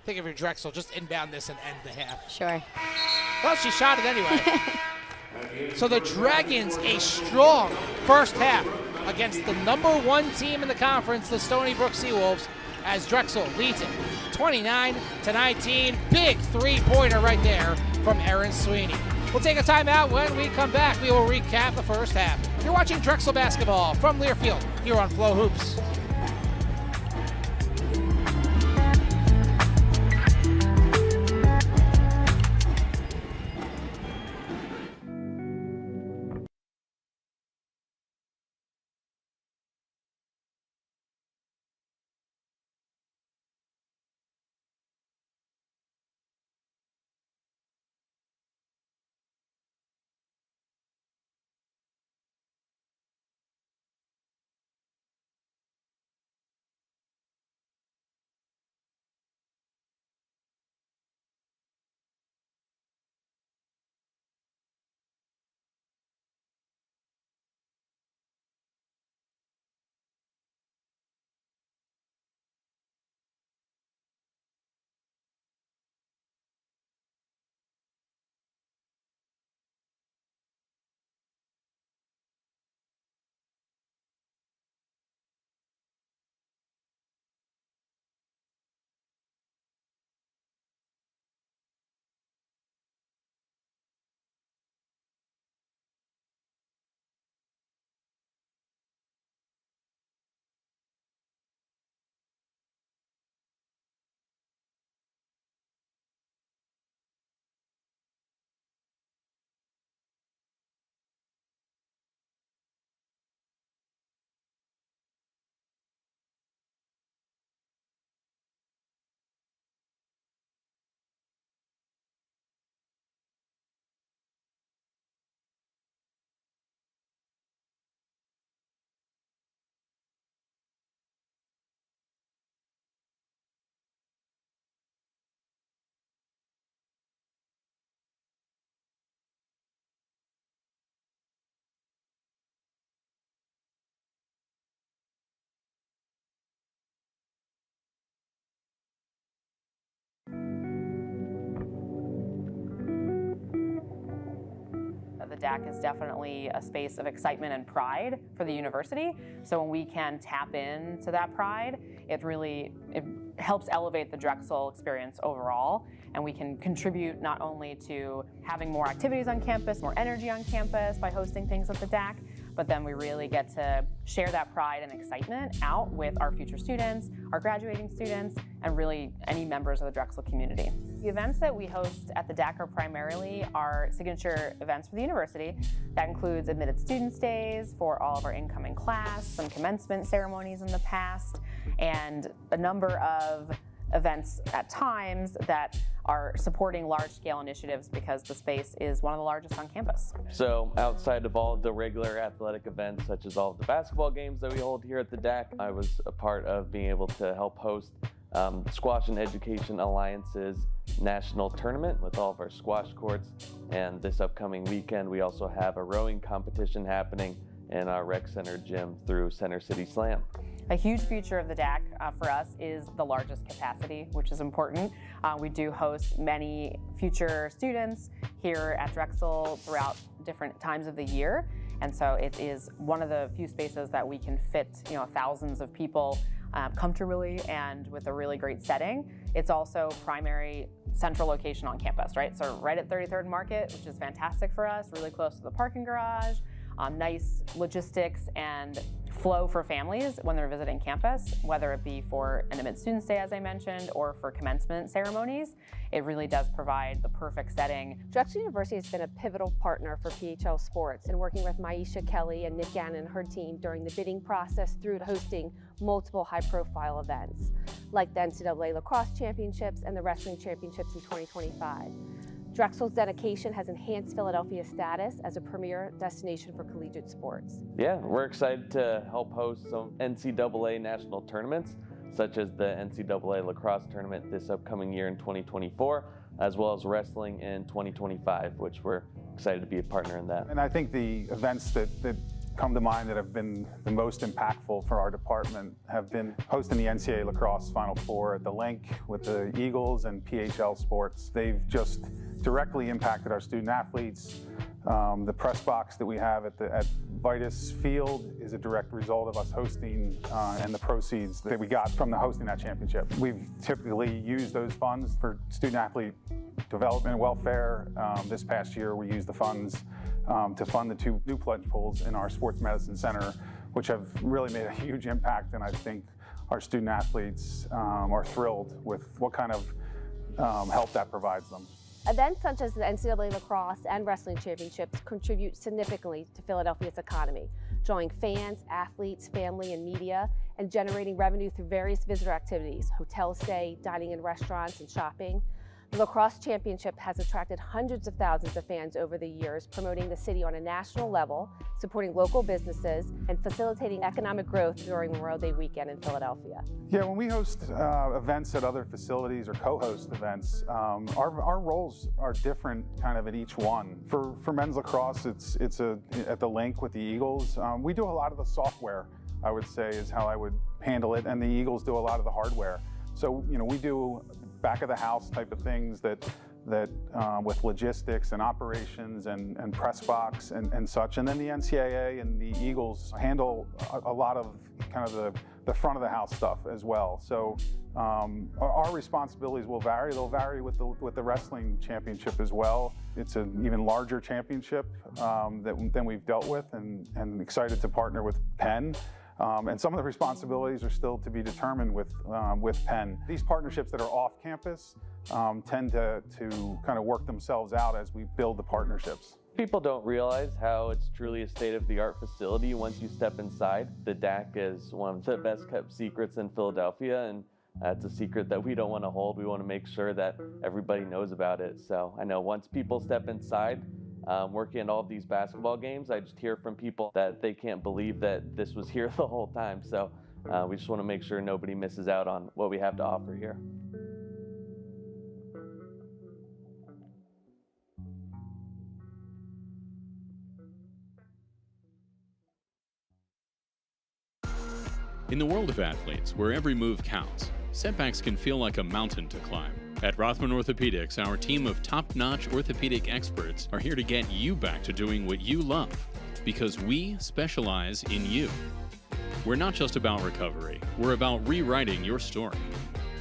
Think of your Drexel, just inbound this and end the half. Sure. Well, she shot it anyway. So the Dragons, a strong first half against the number 1 team in the conference, the Stony Brook Seawolves, as Drexel leads it 29-19. Big 3-pointer right there from Erin Sweeney. We'll take a timeout. When we come back, we will recap the first half. You're watching Drexel basketball from Learfield here on Flow Hoops. DAC is definitely a space of excitement and pride for the university. So when we can tap into that pride, it helps elevate the Drexel experience overall, and we can contribute not only to having more activities on campus, more energy on campus by hosting things at the DAC, but then we really get to share that pride and excitement out with our future students, our graduating students, and really any members of the Drexel community. The events that we host at the DAC are primarily our signature events for the university. That includes admitted students days for all of our incoming class, some commencement ceremonies in the past, and a number of events at times that are supporting large-scale initiatives because the space is one of the largest on campus. So outside of all of the regular athletic events, such as all of the basketball games that we hold here at the DAC, I was a part of being able to help host Squash and Education Alliance's national tournament with all of our squash courts. And this upcoming weekend, we also have a rowing competition happening in our rec center gym through Center City Slam. A huge feature of the DAC for us is the largest capacity, which is important. We do host many future students here at Drexel throughout different times of the year. And so it is one of the few spaces that we can fit, thousands of people comfortably and with a really great setting. It's also primary central location on campus, right? So right at 33rd Market, which is fantastic for us, really close to the parking garage. Nice logistics and flow for families when they're visiting campus, whether it be for an admitted students day, as I mentioned, or for commencement ceremonies. It really does provide the perfect setting. Drexel University has been a pivotal partner for PHL Sports in working with Maisha Kelly and Nick Gannon and her team during the bidding process through to hosting multiple high-profile events, like the NCAA Lacrosse Championships and the Wrestling Championships in 2025. Drexel's dedication has enhanced Philadelphia's status as a premier destination for collegiate sports. Yeah, we're excited to help host some NCAA national tournaments, such as the NCAA Lacrosse Tournament this upcoming year in 2024, as well as wrestling in 2025, which we're excited to be a partner in that. And I think the events that come to mind that have been the most impactful for our department have been hosting the NCAA Lacrosse Final Four at the Link with the Eagles and PHL Sports. They've just directly impacted our student athletes. The press box that we have at Vitus Field is a direct result of us hosting and the proceeds that we got from the hosting that championship. We've typically used those funds for student athlete development and welfare. This past year we used the funds to fund the 2 new pledge pools in our sports medicine center, which have really made a huge impact, and I think our student athletes are thrilled with what kind of help that provides them. Events such as the NCAA Lacrosse and Wrestling Championships contribute significantly to Philadelphia's economy, drawing fans, athletes, family, and media, and generating revenue through various visitor activities, hotel stay, dining in restaurants, and shopping. The Lacrosse Championship has attracted hundreds of thousands of fans over the years, promoting the city on a national level, supporting local businesses, and facilitating economic growth during Memorial Day weekend in Philadelphia. Yeah, when we host events at other facilities or co-host events, our roles are different kind of at each one. For men's lacrosse, it's at the Link with the Eagles. We do a lot of the software, I would say, is how I would handle it, and the Eagles do a lot of the hardware. So, we do back of the house type of things that with logistics and operations and press box and such. And then the NCAA and the Eagles handle a lot of kind of the front of the house stuff as well. So our responsibilities will vary. They'll vary with the wrestling championship as well. It's an even larger championship than we've dealt with, and excited to partner with Penn. And some of the responsibilities are still to be determined with Penn. These partnerships that are off campus tend to kind of work themselves out as we build the partnerships. People don't realize how it's truly a state-of-the-art facility once you step inside. The DAC is one of the best kept secrets in Philadelphia, and it's a secret that we don't want to hold. We want to make sure that everybody knows about it. So I know once people step inside, working at all of these basketball games, I just hear from people that they can't believe that this was here the whole time. So we just want to make sure nobody misses out on what we have to offer here. In the world of athletes, where every move counts, setbacks can feel like a mountain to climb. At Rothman Orthopedics, our team of top-notch orthopedic experts are here to get you back to doing what you love, because we specialize in you. We're not just about recovery, we're about rewriting your story.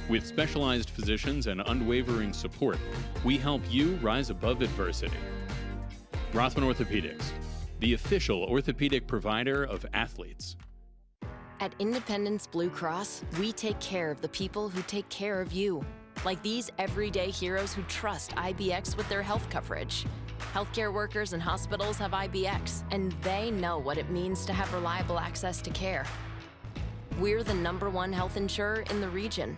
With specialized physicians and unwavering support, we help you rise above adversity. Rothman Orthopedics, the official orthopedic provider of athletes. At Independence Blue Cross, we take care of the people who take care of you. Like these everyday heroes who trust IBX with their health coverage. Healthcare workers and hospitals have IBX, and they know what it means to have reliable access to care. We're the #1 health insurer in the region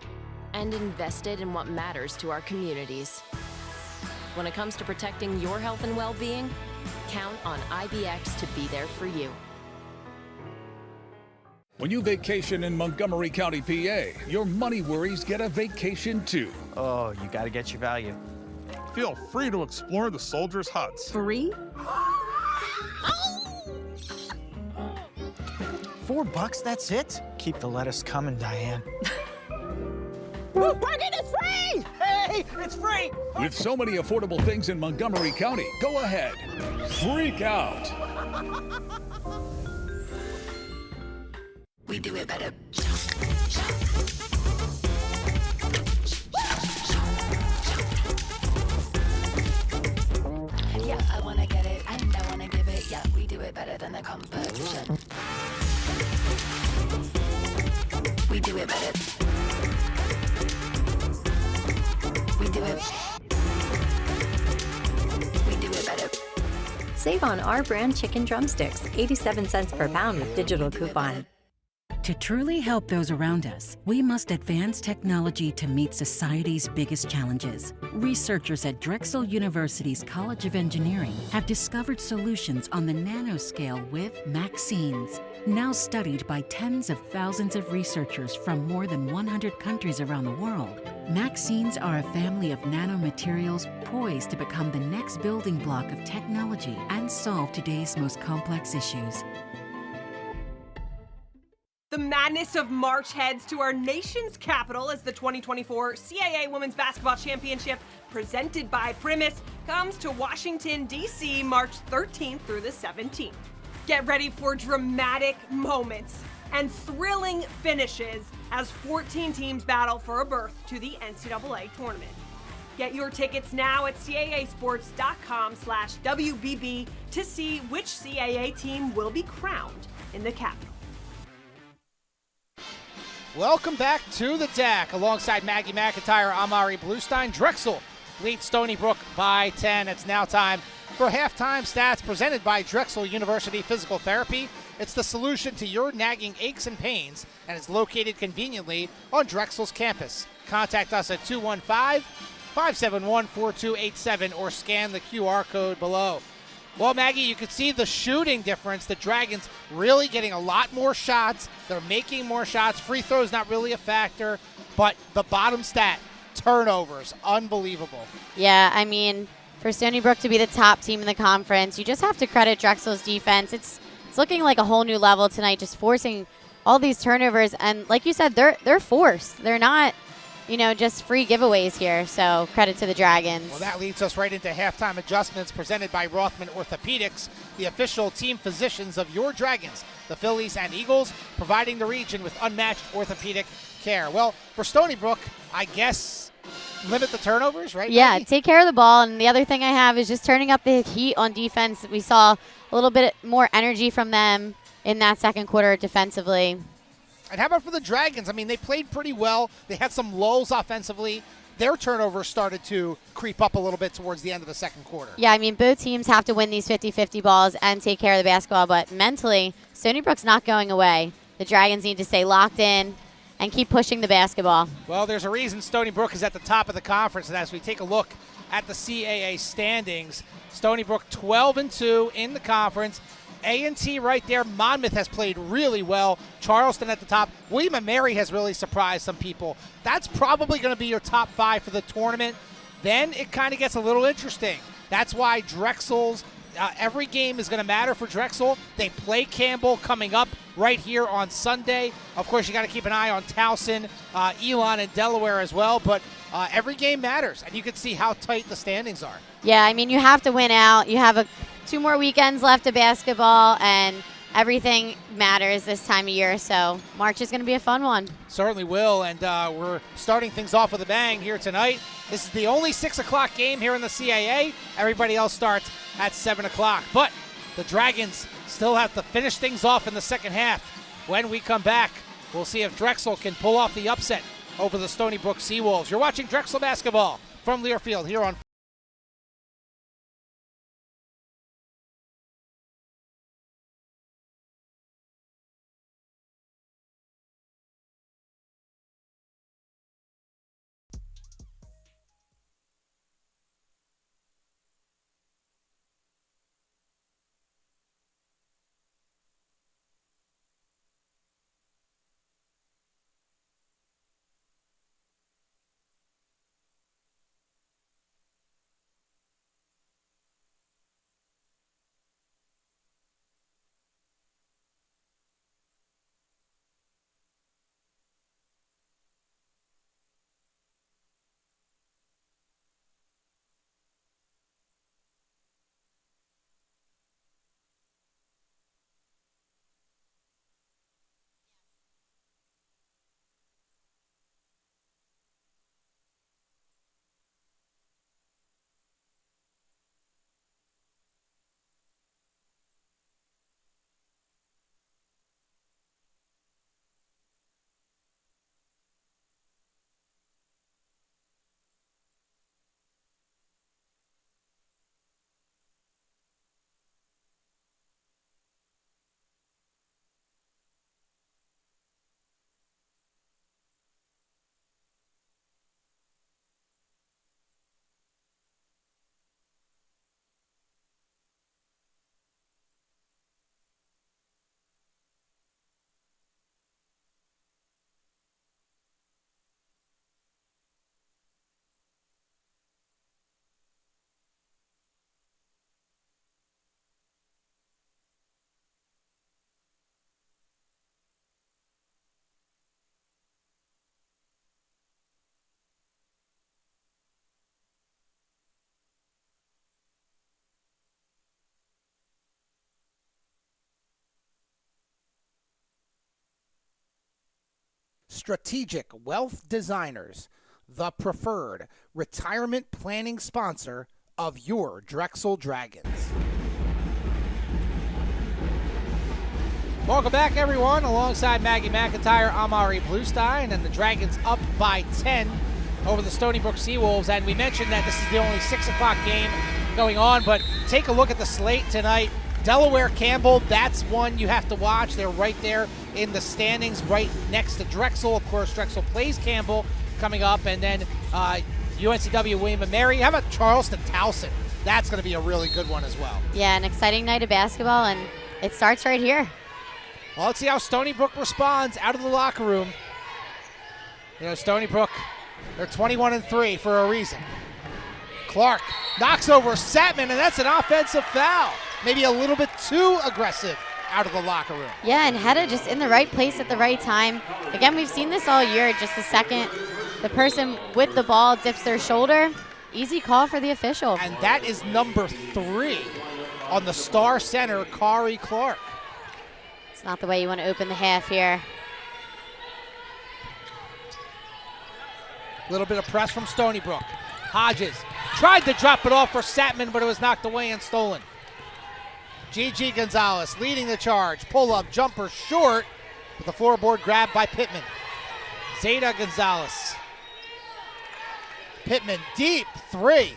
and invested in what matters to our communities. When it comes to protecting your health and well-being, count on IBX to be there for you. When you vacation in Montgomery County, PA, your money worries get a vacation too. Oh, you gotta get your value. Feel free to explore the soldiers' huts. Free? $4, that's it? Keep the lettuce coming, Diane. Parking is free! Hey, it's free! With so many affordable things in Montgomery County, go ahead. Freak out. We do it better. Yeah, I wanna get it and I wanna give it. Yeah, we do it better than the competition. We do it better. We do it. We do it better. Save on our brand chicken drumsticks, 87 cents per pound with digital coupon. To truly help those around us, we must advance technology to meet society's biggest challenges. Researchers at Drexel University's College of Engineering have discovered solutions on the nanoscale with vaccines. Now studied by tens of thousands of researchers from more than 100 countries around the world, vaccines are a family of nanomaterials poised to become the next building block of technology and solve today's most complex issues. The madness of March heads to our nation's capital as the 2024 CAA Women's Basketball Championship, presented by Primus, comes to Washington, D.C. March 13th through the 17th. Get ready for dramatic moments and thrilling finishes as 14 teams battle for a berth to the NCAA tournament. Get your tickets now at caasports.com/WBB to see which CAA team will be crowned in the capital. Welcome back to the deck. Alongside Maggie McIntyre, I'm Ari Bluestein. Drexel leads Stony Brook by 10. It's now time for halftime stats presented by Drexel University Physical Therapy. It's the solution to your nagging aches and pains, and it's located conveniently on Drexel's campus. Contact us at 215-571-4287 or scan the QR code below. Well, Maggie, you can see the shooting difference. The Dragons really getting a lot more shots. They're making more shots. Free throws not really a factor, but the bottom stat, turnovers, unbelievable. Yeah, I mean, for Stony Brook to be the top team in the conference, you just have to credit Drexel's defense. It's looking like a whole new level tonight, just forcing all these turnovers. And like you said, they're forced. They're not, just free giveaways here. So credit to the Dragons. Well, that leads us right into halftime adjustments presented by Rothman Orthopedics, the official team physicians of your Dragons, the Phillies and Eagles, providing the region with unmatched orthopedic care. Well, for Stony Brook, I guess limit the turnovers, right? Yeah, Maggie? take care of the ball. And the other thing I have is just turning up the heat on defense. We saw a little bit more energy from them in that second quarter defensively. And how about for the Dragons? I mean, they played pretty well. They had some lulls offensively. Their turnovers started to creep up a little bit towards the end of the second quarter. Yeah, I mean, both teams have to win these 50-50 balls and take care of the basketball, but mentally, Stony Brook's not going away. The Dragons need to stay locked in and keep pushing the basketball. Well, there's a reason Stony Brook is at the top of the conference, and as we take a look at the CAA standings, Stony Brook 12-2 in the conference. A&T right there. Monmouth has played really well. Charleston at the top. William & Mary has really surprised some people. That's probably going to be your top 5 for the tournament. Then it kind of gets a little interesting. That's why Drexel's every game is going to matter for Drexel. They play Campbell coming up right here on Sunday. Of course, you got to keep an eye on Towson, Elon, and Delaware as well. But every game matters, and you can see how tight the standings are. Yeah, I mean, you have to win out. You have 2 more weekends left of basketball, and everything matters this time of year, so March is going to be a fun one. Certainly will, and we're starting things off with a bang here tonight. This is the only 6 o'clock game here in the CAA. Everybody else starts at 7 o'clock, but the Dragons still have to finish things off in the second half. When we come back, we'll see if Drexel can pull off the upset over the Stony Brook Seawolves. You're watching Drexel basketball from Learfield here on Strategic Wealth Designers, the preferred retirement planning sponsor of your Drexel Dragons. Welcome back, everyone. Alongside Maggie McIntyre, I'm Ari Bluestein, and the Dragons up by 10 over the Stony Brook Seawolves. And we mentioned that this is the only 6 o'clock game going on, but take a look at the slate tonight. Delaware Campbell, that's one you have to watch. They're right there in the standings, right next to Drexel. Of course, Drexel plays Campbell coming up, and then UNCW William & Mary. How about Charleston Towson? That's going to be a really good one as well. Yeah, an exciting night of basketball, and it starts right here. Well, let's see how Stony Brook responds out of the locker room. You know, Stony Brook, they're 21-3 for a reason. Clark knocks over Satman, and that's an offensive foul. Maybe a little bit too aggressive out of the locker room. Yeah, and Hedda just in the right place at the right time. Again, we've seen this all year. Just the second the person with the ball dips their shoulder, easy call for the official. And that is number 3 on the star center, Kari Clark. It's not the way you want to open the half here. A little bit of press from Stony Brook. Hodges tried to drop it off for Satman, but it was knocked away and stolen. Gigi Gonzalez leading the charge. Pull-up jumper short, with the floorboard grab by Pittman. Zeta Gonzalez. Pittman deep 3.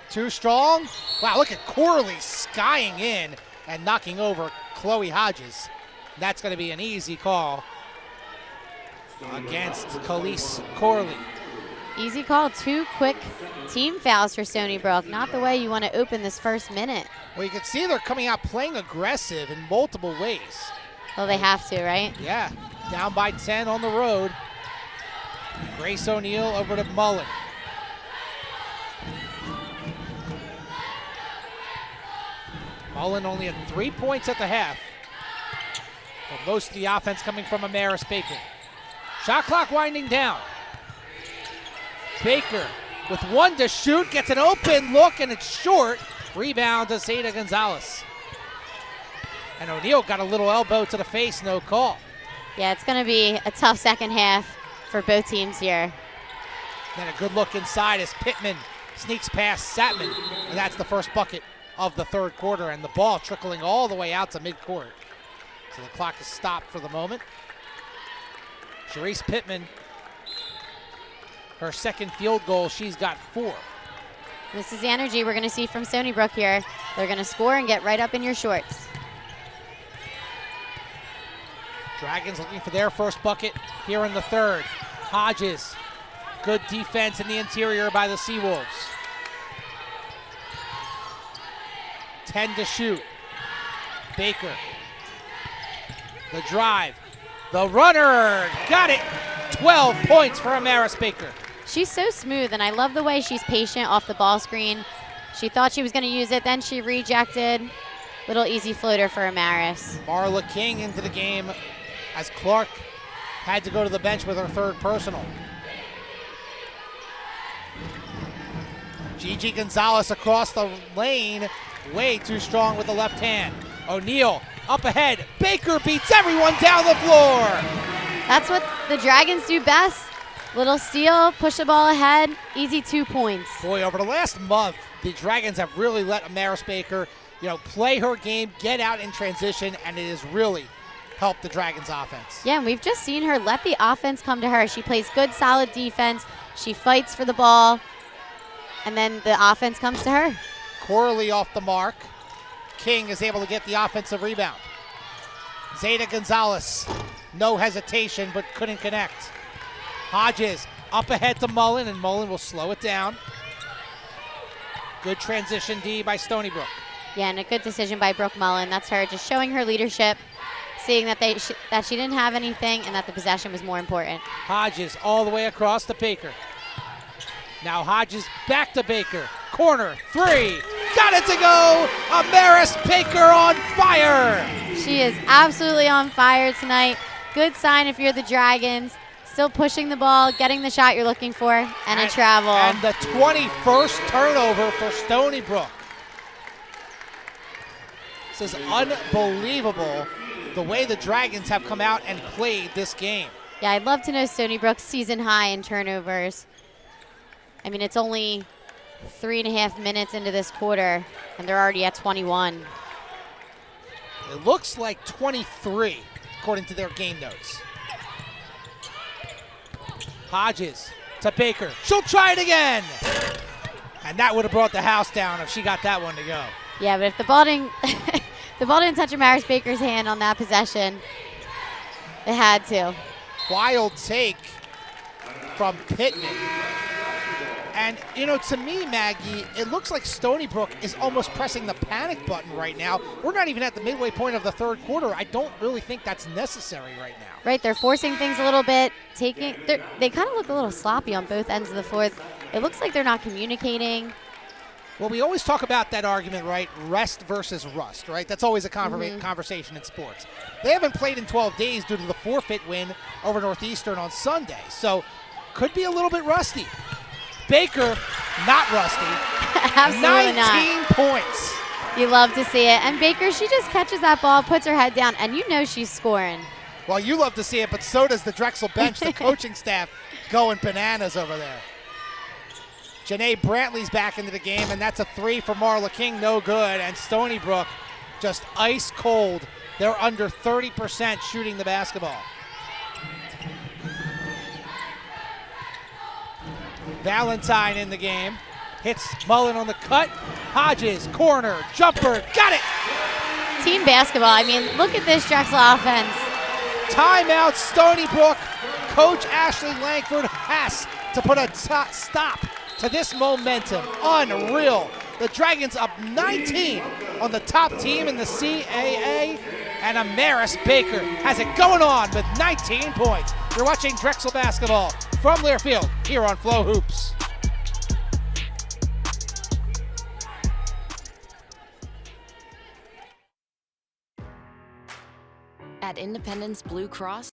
Too strong. Wow, look at Corley skying in and knocking over Chloe Hodges. That's going to be an easy call against Khalees Corley. Easy call, 2 quick team fouls for Stony Brook. Not the way you want to open this first minute. Well, you can see they're coming out playing aggressive in multiple ways. Well, they have to, right? Yeah, down by 10 on the road. Grace O'Neal over to Mullen. Mullen only had 3 points at the half. But most of the offense coming from Amaris Bacon. Shot clock winding down. Baker with one to shoot, gets an open look, and it's short. Rebound to Zeta Gonzalez. And O'Neal got a little elbow to the face, no call. Yeah, it's going to be a tough second half for both teams here. Then a good look inside as Pittman sneaks past Satman, and that's the first bucket of the third quarter, and the ball trickling all the way out to midcourt. So the clock is stopped for the moment. Sharice Pittman, her second field goal, she's got 4. This is the energy we're going to see from Stony Brook here. They're going to score and get right up in your shorts. Dragons looking for their first bucket here in the third. Hodges, good defense in the interior by the Seawolves. 10 to shoot. Baker, the drive, the runner, got it. 12 points for Amaris Baker. She's so smooth, and I love the way she's patient off the ball screen. She thought she was going to use it, then she rejected. Little easy floater for Amaris. Marla King into the game as Clark had to go to the bench with her third personal. Gigi Gonzalez across the lane, way too strong with the left hand. O'Neal up ahead. Baker beats everyone down the floor. That's what the Dragons do best. Little steal, push the ball ahead, easy 2 points. Boy, over the last month, the Dragons have really let Amaris Baker, play her game, get out in transition, and it has really helped the Dragons offense. Yeah, and we've just seen her let the offense come to her. She plays good, solid defense. She fights for the ball, and then the offense comes to her. Corley off the mark. King is able to get the offensive rebound. Zeta Gonzalez, no hesitation, but couldn't connect. Hodges up ahead to Mullen, and Mullen will slow it down. Good transition D by Stony Brook. Yeah, and a good decision by Brooke Mullen. That's her just showing her leadership, seeing that that she didn't have anything and that the possession was more important. Hodges all the way across to Baker. Now Hodges back to Baker. Corner, 3. Got it to go! Amaris Baker on fire! She is absolutely on fire tonight. Good sign if you're the Dragons. Still pushing the ball, getting the shot you're looking for, and a travel. And the 21st turnover for Stony Brook. This is unbelievable the way the Dragons have come out and played this game. Yeah, I'd love to know Stony Brook's season high in turnovers. I mean, it's only 3.5 minutes into this quarter, and they're already at 21. It looks like 23, according to their game notes. Hodges to Baker. She'll try it again. And that would have brought the house down if she got that one to go. Yeah, but if the ball didn't, the ball didn't touch Amaris Baker's hand on that possession, it had to. Wild take from Pittman. And, to me, Maggie, it looks like Stony Brook is almost pressing the panic button right now. We're not even at the midway point of the third quarter. I don't really think that's necessary right now. Right, they're forcing things a little bit, they kind of look a little sloppy on both ends of the floor. It looks like they're not communicating. Well, we always talk about that argument, right? Rest versus rust, right? That's always a conversation in sports. They haven't played in 12 days due to the forfeit win over Northeastern on Sunday, so could be a little bit rusty. Baker, not rusty. Absolutely 19 points. You love to see it. And Baker, she just catches that ball, puts her head down, and she's scoring. Well, you love to see it, but so does the Drexel bench, the coaching staff going bananas over there. Janae Brantley's back into the game, and that's a 3 for Marla King, no good. And Stony Brook just ice cold. They're under 30% shooting the basketball. Valentine in the game. Hits Mullen on the cut. Hodges, corner, jumper, got it! Team basketball. I mean, look at this Drexel offense. Timeout, Stony Brook. Coach Ashley Langford has to put a stop to this momentum. Unreal. The Dragons up 19 on the top team in the CAA. And Amaris Baker has it going on with 19 points. You're watching Drexel basketball from Learfield here on Flow Hoops. At Independence Blue Cross,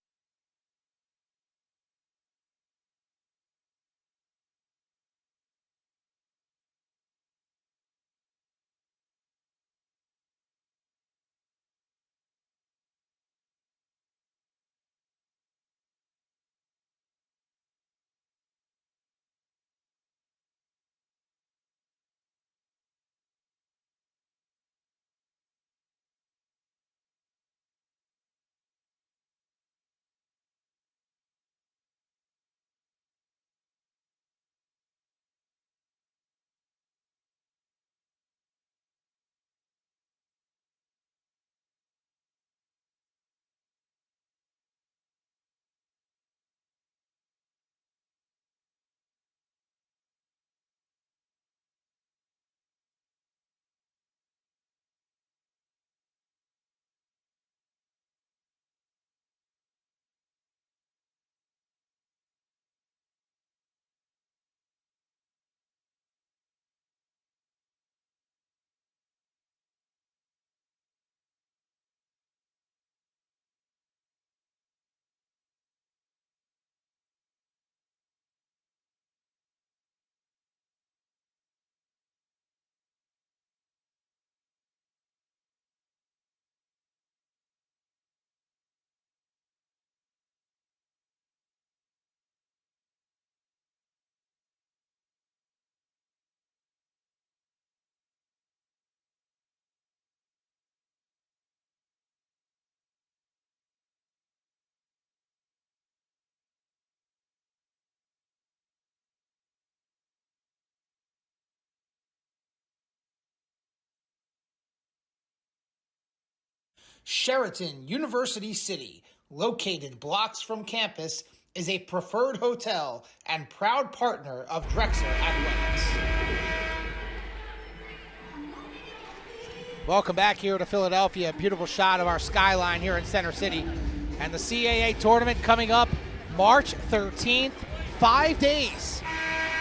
Sheraton University City, located blocks from campus, is a preferred hotel and proud partner of Drexel Athletics. Welcome back here to Philadelphia. Beautiful shot of our skyline here in Center City. And the CAA tournament coming up March 13th, 5 days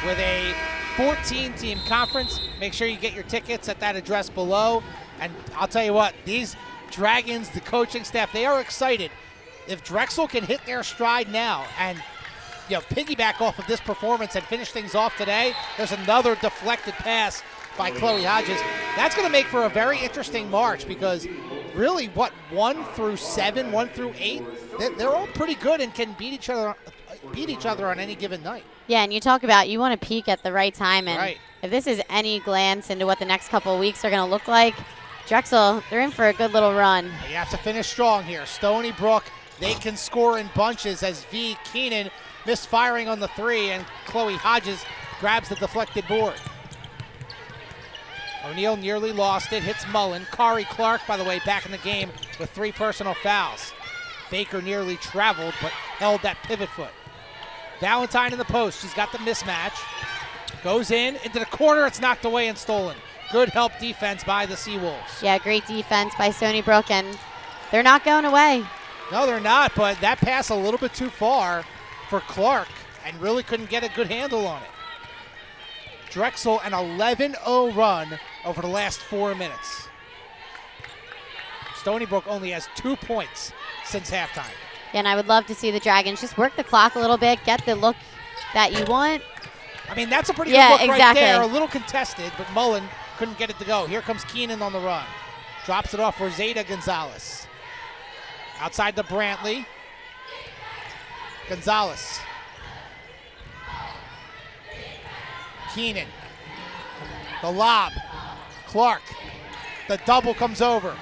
with a 14-team conference. Make sure you get your tickets at that address below. And I'll tell you what, these Dragons, the coaching staff, they are excited. If Drexel can hit their stride now and piggyback off of this performance and finish things off today, there's another deflected pass by Chloe Hodges. That's going to make for a very interesting March because really, 1 through 7, 1 through 8, they're all pretty good and can beat each other on any given night. Yeah, and you talk about you want to peak at the right time, and right. If this is any glance into what the next couple of weeks are going to look like, Drexel, they're in for a good little run. You have to finish strong here. Stony, Brook, they can score in bunches as V. Keenan misfiring on the 3, and Chloe Hodges grabs the deflected board. O'Neal nearly lost it, hits Mullen. Kari Clark, by the way, back in the game with 3 personal fouls. Baker nearly traveled, but held that pivot foot. Valentine in the post, she's got the mismatch. Goes into the corner, it's knocked away and stolen. Good help defense by the Seawolves. Yeah, great defense by Stony Brook, and they're not going away. No, they're not, but that pass a little bit too far for Clark and really couldn't get a good handle on it. Drexel, an 11-0 run over the last 4 minutes. Stony Brook only has 2 points since halftime. And I would love to see the Dragons just work the clock a little bit, get the look that you want. I mean, that's a pretty good look exactly. right there. A little contested, but Mullen couldn't get it to go. Here comes Keenan on the run. Drops it off for Zeta Gonzalez. Outside to Brantley. Gonzalez. Keenan. The lob. Clark. The double comes over.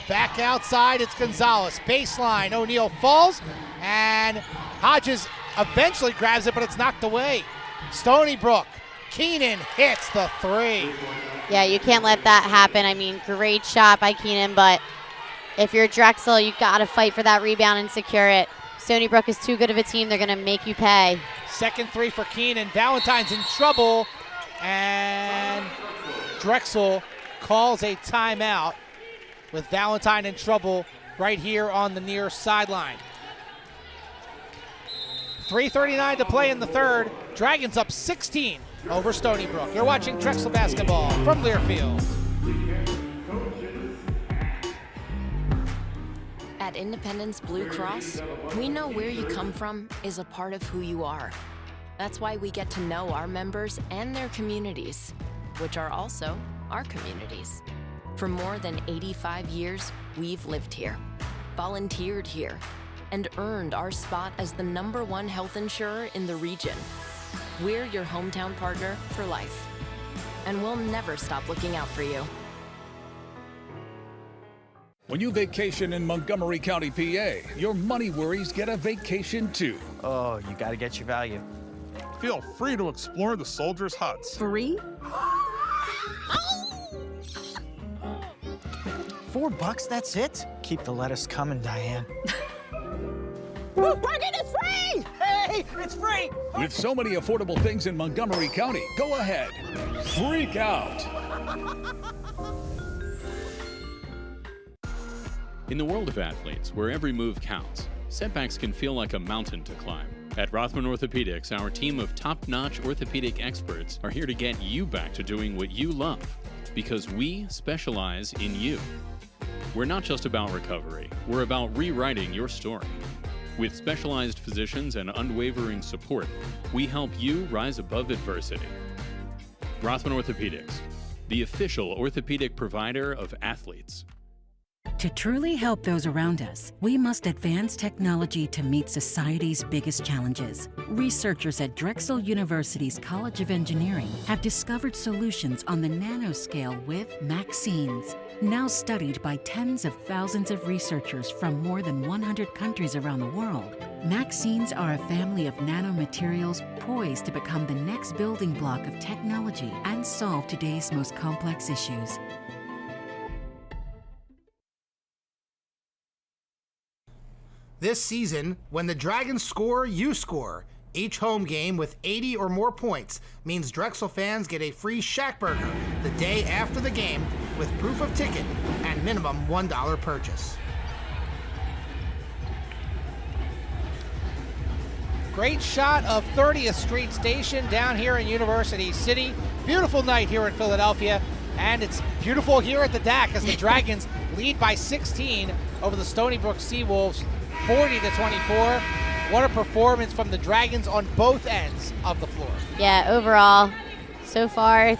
Back outside, it's Gonzalez. Baseline, O'Neal falls, and Hodges eventually grabs it, but it's knocked away. Stony Brook. Keenan hits the 3. Yeah, you can't let that happen. I mean, great shot by Keenan, but if you're Drexel, you got to fight for that rebound and secure it. Stony Brook is too good of a team. They're going to make you pay. Second 3 for Keenan. Valentine's in trouble, and Drexel calls a timeout with Valentine in trouble right here on the near sideline. 3:39 to play in the third. Dragons up 16 over Stony Brook. You're watching Drexel basketball from Learfield. At Independence Blue Cross, we know where you come from is a part of who you are. That's why we get to know our members and their communities, which are also our communities. For more than 85 years, we've lived here, volunteered here, and earned our spot as the #1 health insurer in the region. We're your hometown partner for life, and we'll never stop looking out for you. When you vacation in Montgomery County, PA, your money worries get a vacation too. Oh, you gotta get your value. Feel free to explore the soldiers' huts. Free? $4, that's it? Keep the lettuce coming, Diane. Parking is free! Hey, it's free! With so many affordable things in Montgomery County, go ahead. Freak out. In the world of athletes, where every move counts, setbacks can feel like a mountain to climb. At Rothman Orthopedics, our team of top-notch orthopedic experts are here to get you back to doing what you love, because we specialize in you. We're not just about recovery, we're about rewriting your story. With specialized physicians and unwavering support, we help you rise above adversity. Rothman Orthopedics, the official orthopedic provider of athletes. To truly help those around us, we must advance technology to meet society's biggest challenges. Researchers at Drexel University's College of Engineering have discovered solutions on the nanoscale with vaccines. Now studied by tens of thousands of researchers from more than 100 countries around the world, vaccines are a family of nanomaterials poised to become the next building block of technology and solve today's most complex issues. This season, when the Dragons score, you score. Each home game with 80 or more points means Drexel fans get a free Shack Burger the day after the game with proof of ticket and minimum $1 purchase. Great shot of 30th Street Station down here in University City. Beautiful night here in Philadelphia, and it's beautiful here at the DAC as the Dragons lead by 16 over the Stony Brook Seawolves, 40-24. What a performance from the Dragons on both ends of the floor. Yeah, overall, so far,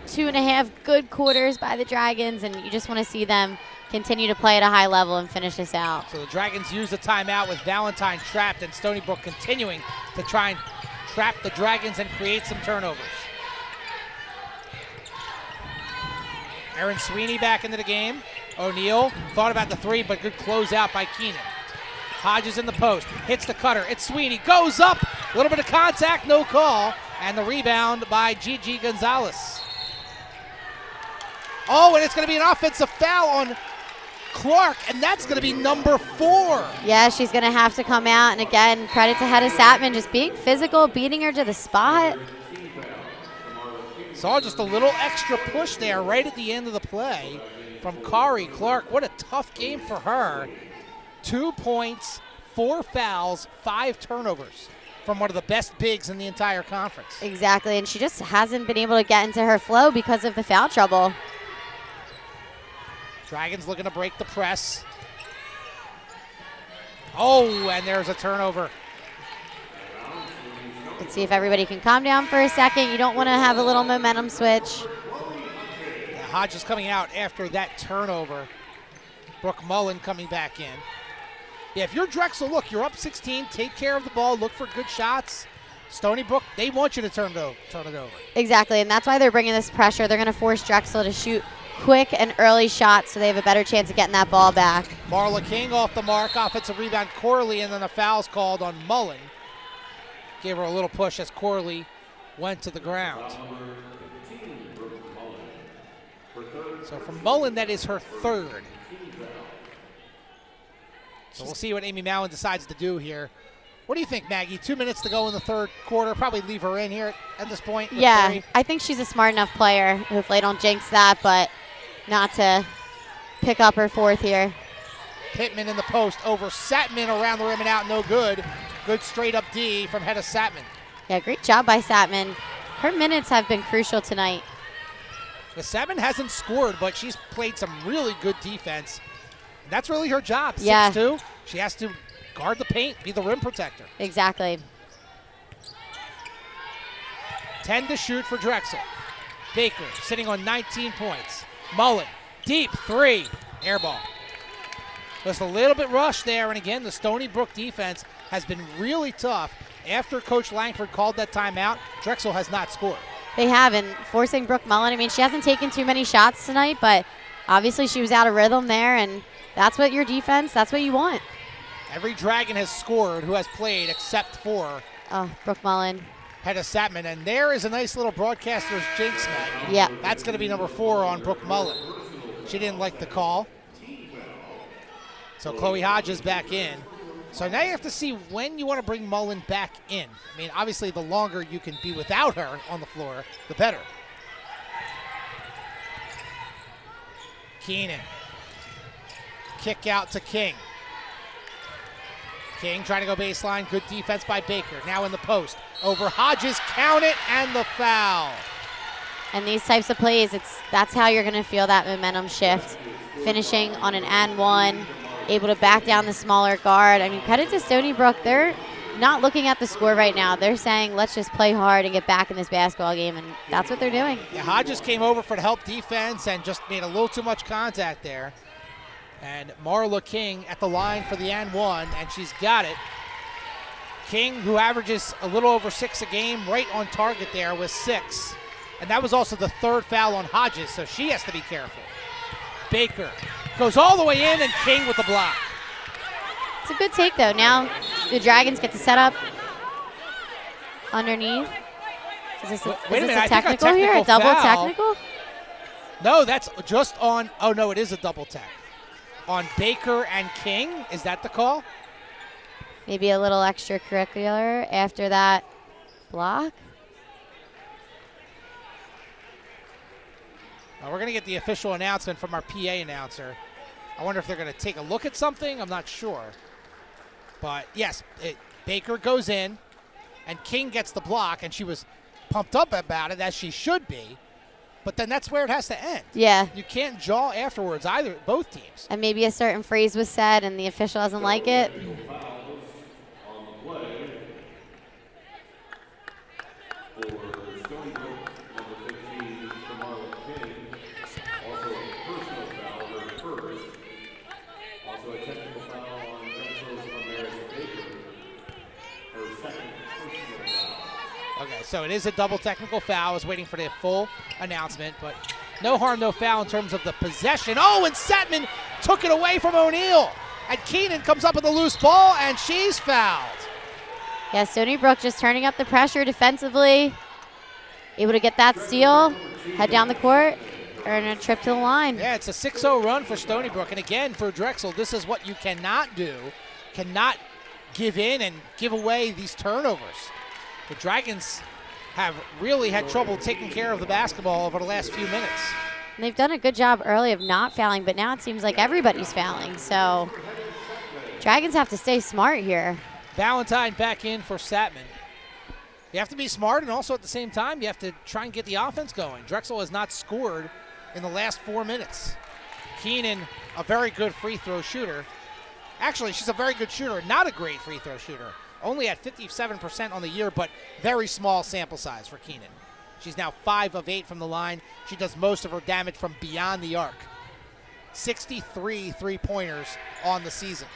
2.5 good quarters by the Dragons, and you just want to see them continue to play at a high level and finish this out. So the Dragons use the timeout with Valentine trapped, and Stony Brook continuing to try and trap the Dragons and create some turnovers. Aaron Sweeney back into the game. O'Neal thought about the three, but good closeout by Keenan. Hodges in the post, hits the cutter. It's Sweeney, goes up. A little bit of contact, no call. And the rebound by Gigi Gonzalez. Oh, and it's going to be an offensive foul on Clark, and that's going to be number 4. Yeah, she's going to have to come out. And again, credit to Hedda Satman just being physical, beating her to the spot. Saw just a little extra push there right at the end of the play from Kari Clark. What a tough game for her. 2 points, 4 fouls, 5 turnovers from one of the best bigs in the entire conference. Exactly, and she just hasn't been able to get into her flow because of the foul trouble. Dragons looking to break the press. Oh, and there's a turnover. Let's see if everybody can calm down for a second. You don't want to have a little momentum switch. Yeah, Hodges coming out after that turnover. Brooke Mullen coming back in. Yeah, if you're Drexel, look, you're up 16. Take care of the ball. Look for good shots. Stony Brook, they want you to turn it over. Exactly, and that's why they're bringing this pressure. They're going to force Drexel to shoot quick and early shots so they have a better chance of getting that ball back. Marla King off the mark. Offensive rebound, Corley, and then a foul's called on Mullen. Gave her a little push as Corley went to the ground. So from Mullen, that is her 3rd. So we'll see what Amy Mallon decides to do here. What do you think, Maggie? 2 minutes to go in the third quarter. Probably leave her in here at this point. Yeah, 3. I think she's a smart enough player. Hopefully I don't jinx that, but not to pick up her 4th here. Pittman in the post over Satman around the rim and out, no good. Good straight up D from Hedda Satman. Yeah, great job by Satman. Her minutes have been crucial tonight. The Satman hasn't scored, but she's played some really good defense. And that's really her job, 6'2". She has to guard the paint, be the rim protector. Exactly. 10 to shoot for Drexel. Baker sitting on 19 points. Mullen, deep 3, air ball. Just a little bit rushed there, and again, the Stony Brook defense has been really tough. After Coach Langford called that timeout, Drexel has not scored. They haven't, forcing Brooke Mullen. I mean, she hasn't taken too many shots tonight, but obviously she was out of rhythm there, and that's what your defense, that's what you want. Every Dragon has scored who has played except for Brooke Mullen. Hedda Satman, and there is a nice little broadcaster's jinx, Maggie. Yeah. That's going to be number 4 on Brooke Mullen. She didn't like the call. So Chloe Hodges back in. So now you have to see when you want to bring Mullen back in. I mean, obviously the longer you can be without her on the floor, the better. Keenan. Kick out to King. King trying to go baseline. Good defense by Baker. Now in the post. Over Hodges. Count it, and the foul. And these types of plays, that's how you're going to feel that momentum shift. Finishing on an and one, able to back down the smaller guard. I mean, credit to Stony Brook. They're not looking at the score right now. They're saying, let's just play hard and get back in this basketball game, and that's what they're doing. Yeah, Hodges came over for the help defense and just made a little too much contact there. And Marla King at the line for the and one, and she's got it. King, who averages a little over 6 a game, right on target there with 6. And that was also the 3rd foul on Hodges, so she has to be careful. Baker goes all the way in, and King with the block. It's a good take, though. Now the Dragons get to set up underneath. Is this a technical here? A double technical? No, that's just on. Oh, no, it is a double tech. On Baker and King. Is that the call? Maybe a little extracurricular after that block. Now we're going to get the official announcement from our PA announcer. I wonder if they're going to take a look at something. I'm not sure. But, yes, Baker goes in, and King gets the block, and she was pumped up about it, as she should be. But then that's where it has to end. Yeah. You can't jaw afterwards both teams. And maybe a certain phrase was said, and the official doesn't like it. Okay, so it is a double technical foul. I was waiting for the full announcement, but no harm, no foul in terms of the possession. Oh, and Setman took it away from O'Neal. And Keenan comes up with a loose ball, and she's fouled. Yeah, Stony Brook just turning up the pressure defensively. Able to get that steal, head down the court, earn a trip to the line. Yeah, it's a 6-0 run for Stony Brook. And again, for Drexel, this is what you cannot do. Cannot give in and give away these turnovers. The Dragons have really had trouble taking care of the basketball over the last few minutes. And they've done a good job early of not fouling, but now it seems like everybody's fouling. So Dragons have to stay smart here. Valentine back in for Satman. You have to be smart, and also at the same time, you have to try and get the offense going. Drexel has not scored in the last 4 minutes. Keenan, a very good free throw shooter. Actually, she's a very good shooter, not a great free throw shooter. Only at 57% on the year, but very small sample size for Keenan. She's now 5 of 8 from the line. She does most of her damage from beyond the arc. 63 three-pointers on the season.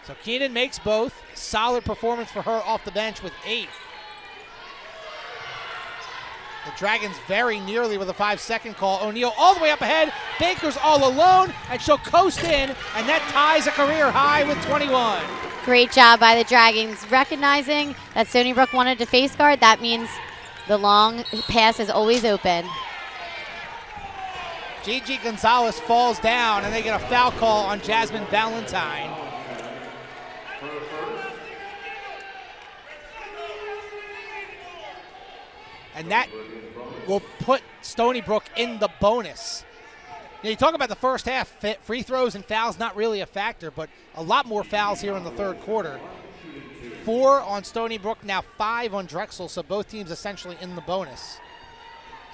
So Keenan makes both. Solid performance for her off the bench with 8. The Dragons very nearly with a 5-second call. O'Neal all the way up ahead. Baker's all alone, and she'll coast in, and that ties a career high with 21. Great job by the Dragons. Recognizing that Stony Brook wanted to face guard, that means the long pass is always open. Gigi Gonzalez falls down, and they get a foul call on Jasmine Valentine. And that will put Stony Brook in the bonus. Now, you talk about the first half, free throws and fouls not really a factor, but a lot more fouls here in the third quarter. 4 on Stony Brook, now 5 on Drexel, so both teams essentially in the bonus.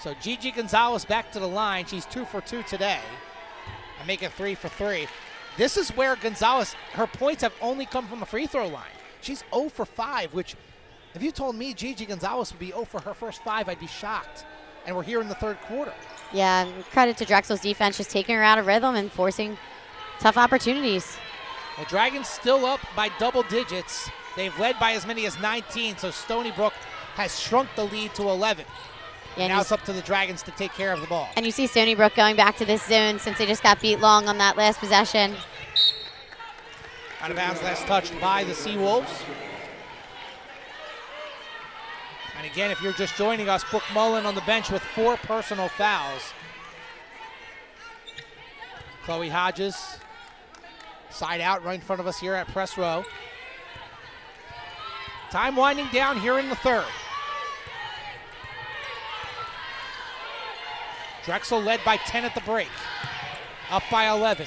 So Gigi Gonzalez back to the line. She's 2 for 2 today. And make it 3 for 3. This is where Gonzalez, her points have only come from the free throw line. She's 0 for 5, which if you told me Gigi Gonzalez would be 0 for her first 5, I'd be shocked. And we're here in the third quarter. Yeah, and credit to Drexel's defense, just taking her out of rhythm and forcing tough opportunities. Well, Dragons still up by double digits. They've led by as many as 19, so Stony Brook has shrunk the lead to 11. Yeah, now it's up to the Dragons to take care of the ball. And you see Stony Brook going back to this zone since they just got beat long on that last possession. Out of bounds, last touched by the Seawolves. And again, if you're just joining us, Brooke Mullen on the bench with 4 personal fouls. Chloe Hodges, side out right in front of us here at press row. Time winding down here in the third. Drexel led by 10 at the break. Up by 11.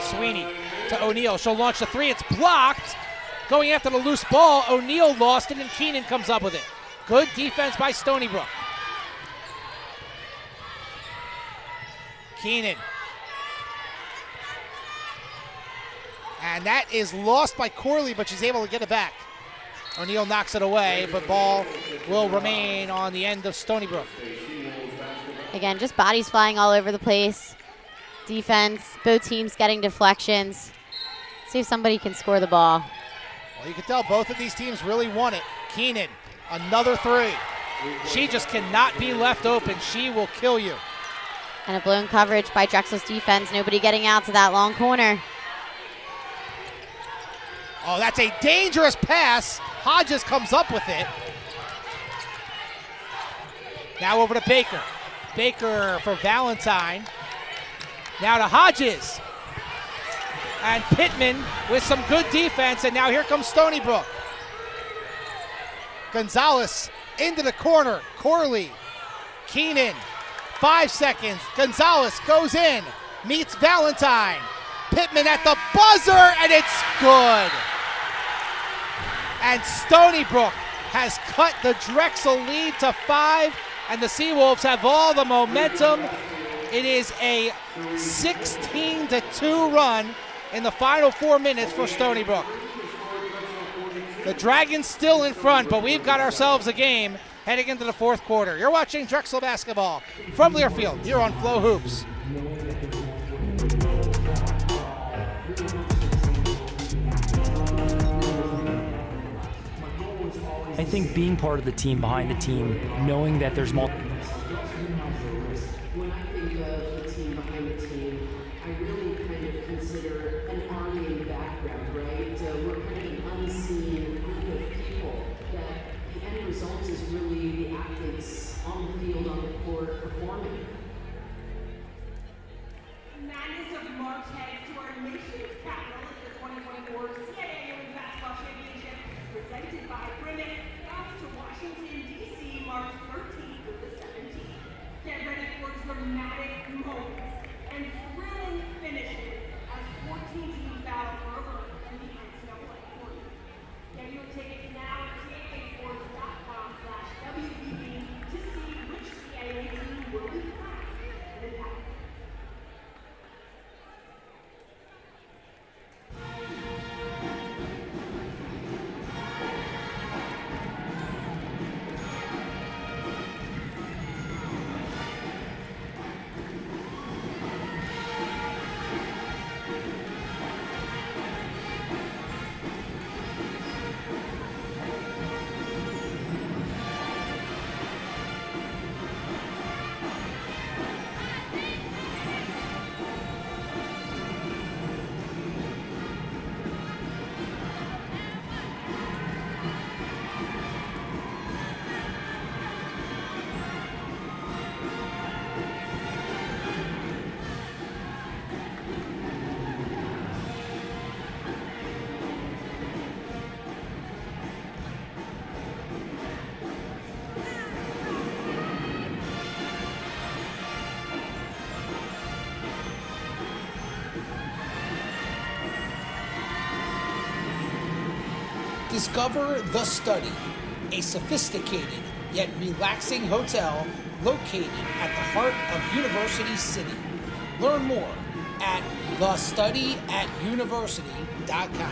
Sweeney to O'Neal. She'll launch the 3. It's blocked. Going after the loose ball. O'Neal lost it, and Keenan comes up with it. Good defense by Stony Brook. Keenan. And that is lost by Corley, but she's able to get it back. O'Neal knocks it away, but ball will remain on the end of Stony Brook. Again, just bodies flying all over the place. Defense, both teams getting deflections. Let's see if somebody can score the ball. Well, you can tell both of these teams really want it. Keenan, another 3. She just cannot be left open. She will kill you. And a blown coverage by Drexel's defense. Nobody getting out to that long corner. Oh, that's a dangerous pass. Hodges comes up with it. Now over to Baker. Baker for Valentine. Now to Hodges. And Pittman with some good defense, and now here comes Stony Brook. Gonzalez into the corner. Corley, Keenan, 5 seconds. Gonzalez goes in, meets Valentine. Pittman at the buzzer, and it's good. And Stony Brook has cut the Drexel lead to 5, and the Seawolves have all the momentum. It is a 16-2 run in the final 4 minutes for Stony Brook. The Dragons still in front, but we've got ourselves a game heading into the fourth quarter. You're watching Drexel basketball from Learfield here on Flow Hoops. I think being part of the team, behind the team, knowing that there's multiple. When I think of the team behind the team, I really kind of consider an army in the background, right? We're kind of an unseen group of people that the end result is really the athletes on the field, on the court, performing. Madness of March heads to our nation's capital as the 2024 CAA Women's Basketball Championship presented by Grimmett comes to Washington, D.C. March 13th through the 17th. Get ready for dramatic moments and thrilling finishes as 14 teams battle for a berth in the NCAA tournament. Get your tickets now at CAAsports.com/WBB to see which CAA team will be crowned in the pack. Discover The Stony, a sophisticated yet relaxing hotel located at the heart of University City. Learn more at thestudyatuniversity.com.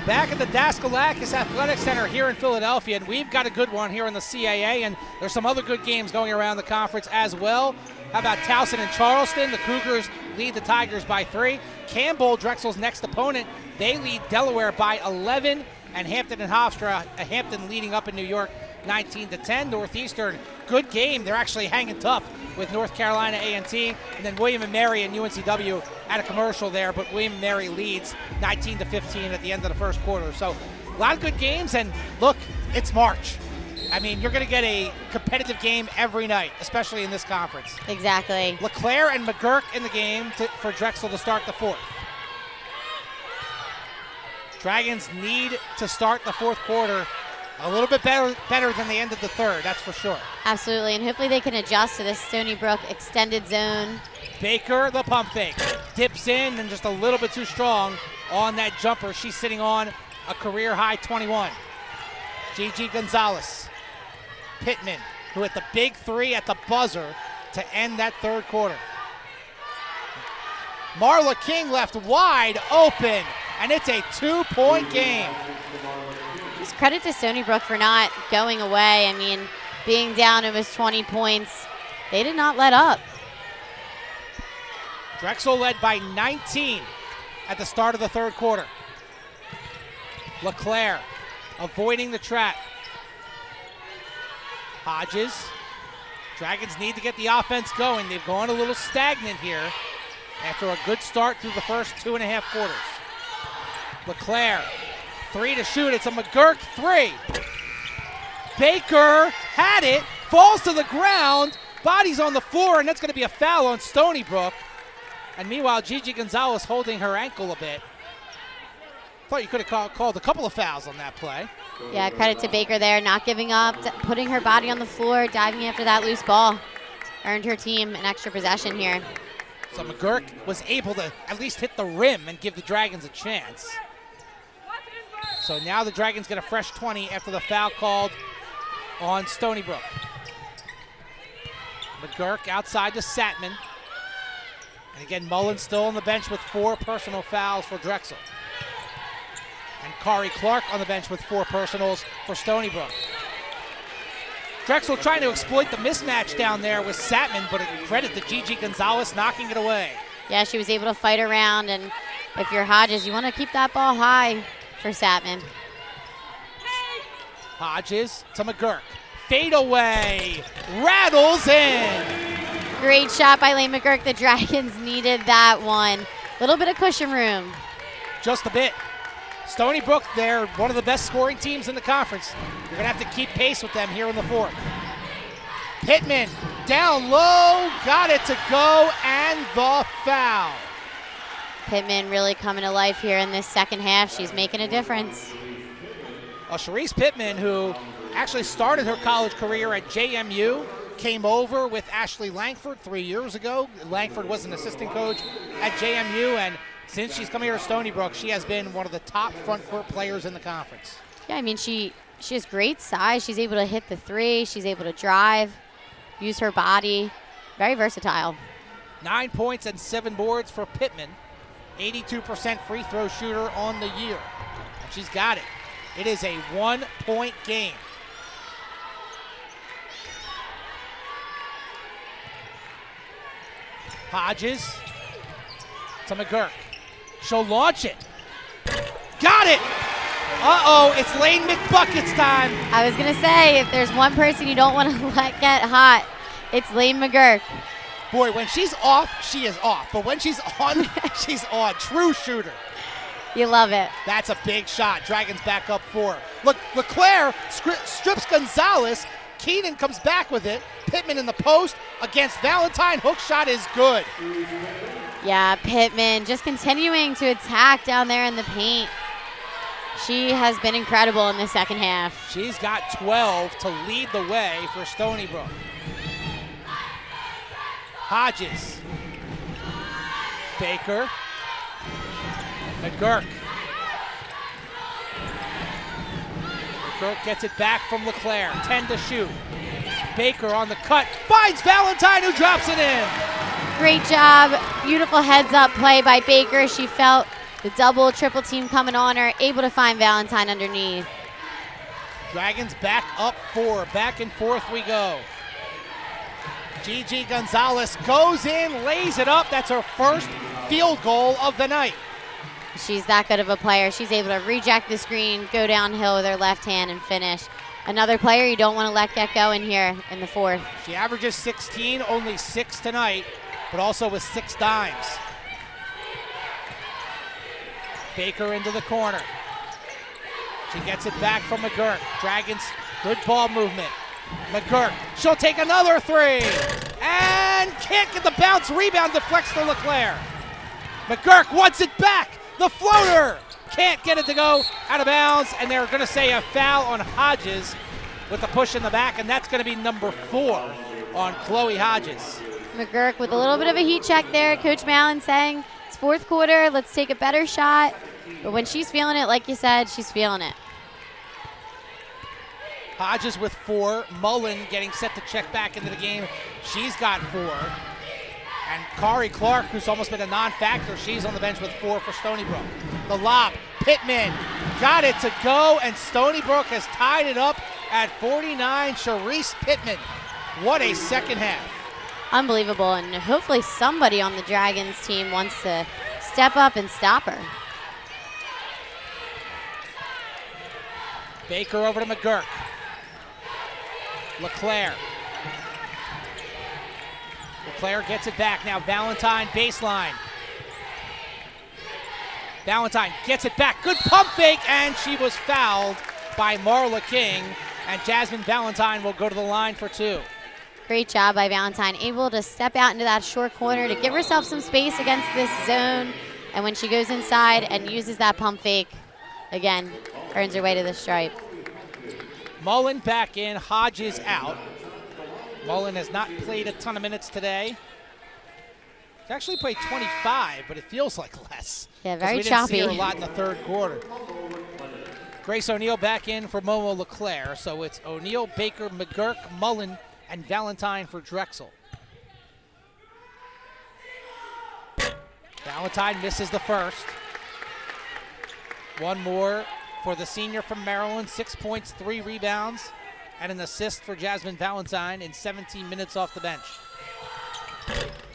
Back at the Daskalakis Athletic Center here in Philadelphia, and we've got a good one here in the CAA, and there's some other good games going around the conference as well. How about Towson and Charleston? The Cougars lead the Tigers by 3. Campbell, Drexel's next opponent, they lead Delaware by 11. And Hampton and Hofstra, Hampton leading up in New York 19-10. Northeastern, good game. They're actually hanging tough with North Carolina A&T. And then William & Mary and UNCW at a commercial there, but William & Mary leads 19-15 at the end of the first quarter. So a lot of good games, and look, it's March. I mean, you're going to get a competitive game every night, especially in this conference. Exactly. LeClaire and McGurk in the game for Drexel to start the fourth. Dragons need to start the fourth quarter a little bit better than they ended the third, that's for sure. Absolutely, and hopefully they can adjust to this Stony Brook extended zone. Baker, the pump fake, dips in and just a little bit too strong on that jumper. She's sitting on a career-high 21. Gigi Gonzalez. Pittman, who hit the big three at the buzzer to end that third quarter. Marla King left wide open, and it's a 2-point game. Just credit to Stony Brook for not going away. I mean, being down almost 20 points, they did not let up. Drexel led by 19 at the start of the third quarter. LeClaire avoiding the trap. Hodges. Dragons need to get the offense going. They've gone a little stagnant here after a good start through the first 2.5 quarters. LeClaire, 3 to shoot. It's a McGurk 3. Baker had it, falls to the ground, body's on the floor, and that's going to be a foul on Stony Brook. And meanwhile, Gigi Gonzalez holding her ankle a bit. Thought you could have called a couple of fouls on that play. Yeah, credit to Baker there, not giving up, putting her body on the floor, diving after that loose ball. Earned her team an extra possession here. So McGurk was able to at least hit the rim and give the Dragons a chance. So now the Dragons get a fresh 20 after the foul called on Stony Brook. McGurk outside to Satman. And again, Mullen still on the bench with 4 personal fouls for Drexel. And Kari Clark on the bench with 4 personals for Stony Brook. Drexel trying to exploit the mismatch down there with Satman, but a credit to Gigi Gonzalez knocking it away. Yeah, she was able to fight around, and if you're Hodges, you want to keep that ball high for Satman. Hodges to McGurk. Fade away. Rattles in. Great shot by Lane McGurk. The Dragons needed that one. Little bit of cushion room. Just a bit. Stony Brook, they're one of the best scoring teams in the conference. You're going to have to keep pace with them here in the fourth. Pittman down low, got it to go, and the foul. Pittman really coming to life here in this second half. She's making a difference. Sharice Pittman, who actually started her college career at JMU, came over with Ashley Langford 3 years ago. Langford was an assistant coach at JMU, and since she's come here to Stony Brook, she has been one of the top front court players in the conference. Yeah, I mean, she has great size. She's able to hit the three. She's able to drive, use her body. Very versatile. 9 points and 7 boards for Pittman. 82% free throw shooter on the year. And she's got it. It is a 1-point game. Hodges to McGurk. She'll launch it. Got it! Uh-oh, it's Lane McBuckets time. I was going to say, if there's one person you don't want to let get hot, it's Lane McGurk. Boy, when she's off, she is off. But when she's on, she's on. True shooter. You love it. That's a big shot. Dragons back up 4. Look, LeClaire strips Gonzalez. Keenan comes back with it. Pittman in the post against Valentine. Hook shot is good. Yeah, Pittman just continuing to attack down there in the paint. She has been incredible in the second half. She's got 12 to lead the way for Stony Brook. Hodges. Baker. McGurk. McGurk gets it back from LeClaire. 10 to shoot. Baker on the cut. Finds Valentine, who drops it in. Great job. Beautiful heads-up play by Baker. She felt the double, triple team coming on her, able to find Valentine underneath. Dragons back up 4. Back and forth we go. Gigi Gonzalez goes in, lays it up. That's her first field goal of the night. She's that good of a player. She's able to reject the screen, go downhill with her left hand and finish. Another player you don't want to let get going here in the fourth. She averages 16, only 6 tonight, but also with 6 dimes. Baker into the corner. She gets it back from McGurk. Dragons, good ball movement. McGurk, she'll take another 3. And kick at the bounce, rebound deflects to LeClaire. McGurk wants it back. The floater can't get it to go out of bounds, and they're going to say a foul on Hodges with the push in the back, and that's going to be number 4 on Chloe Hodges. McGurk with a little bit of a heat check there. Coach Mallon saying it's fourth quarter, let's take a better shot. But when she's feeling it, like you said, she's feeling it. Hodges with 4. Mullen getting set to check back into the game. She's got 4. And Kari Clark, who's almost been a non-factor, she's on the bench with 4 for Stony Brook. The lob, Pittman got it to go, and Stony Brook has tied it up at 49. Sharice Pittman, what a second half. Unbelievable, and hopefully somebody on the Dragons team wants to step up and stop her. Baker over to McGurk. LeClaire. LeClaire gets it back. Now Valentine baseline. Valentine gets it back. Good pump fake, and she was fouled by Marla King. And Jasmine Valentine will go to the line for 2. Great job by Valentine, able to step out into that short corner to give herself some space against this zone. And when she goes inside and uses that pump fake, again, earns her way to the stripe. Mullen back in, Hodges out. Mullen has not played a ton of minutes today. He's actually played 25, but it feels like less. Yeah, very we choppy. We didn't see her a lot in the third quarter. Grace O'Neal back in for Momo LeClaire. So it's O'Neal, Baker, McGurk, Mullen, and Valentine for Drexel. Valentine misses the first. One more for the senior from Maryland, 6 points, 3 rebounds, and an assist for Jasmine Valentine in 17 minutes off the bench.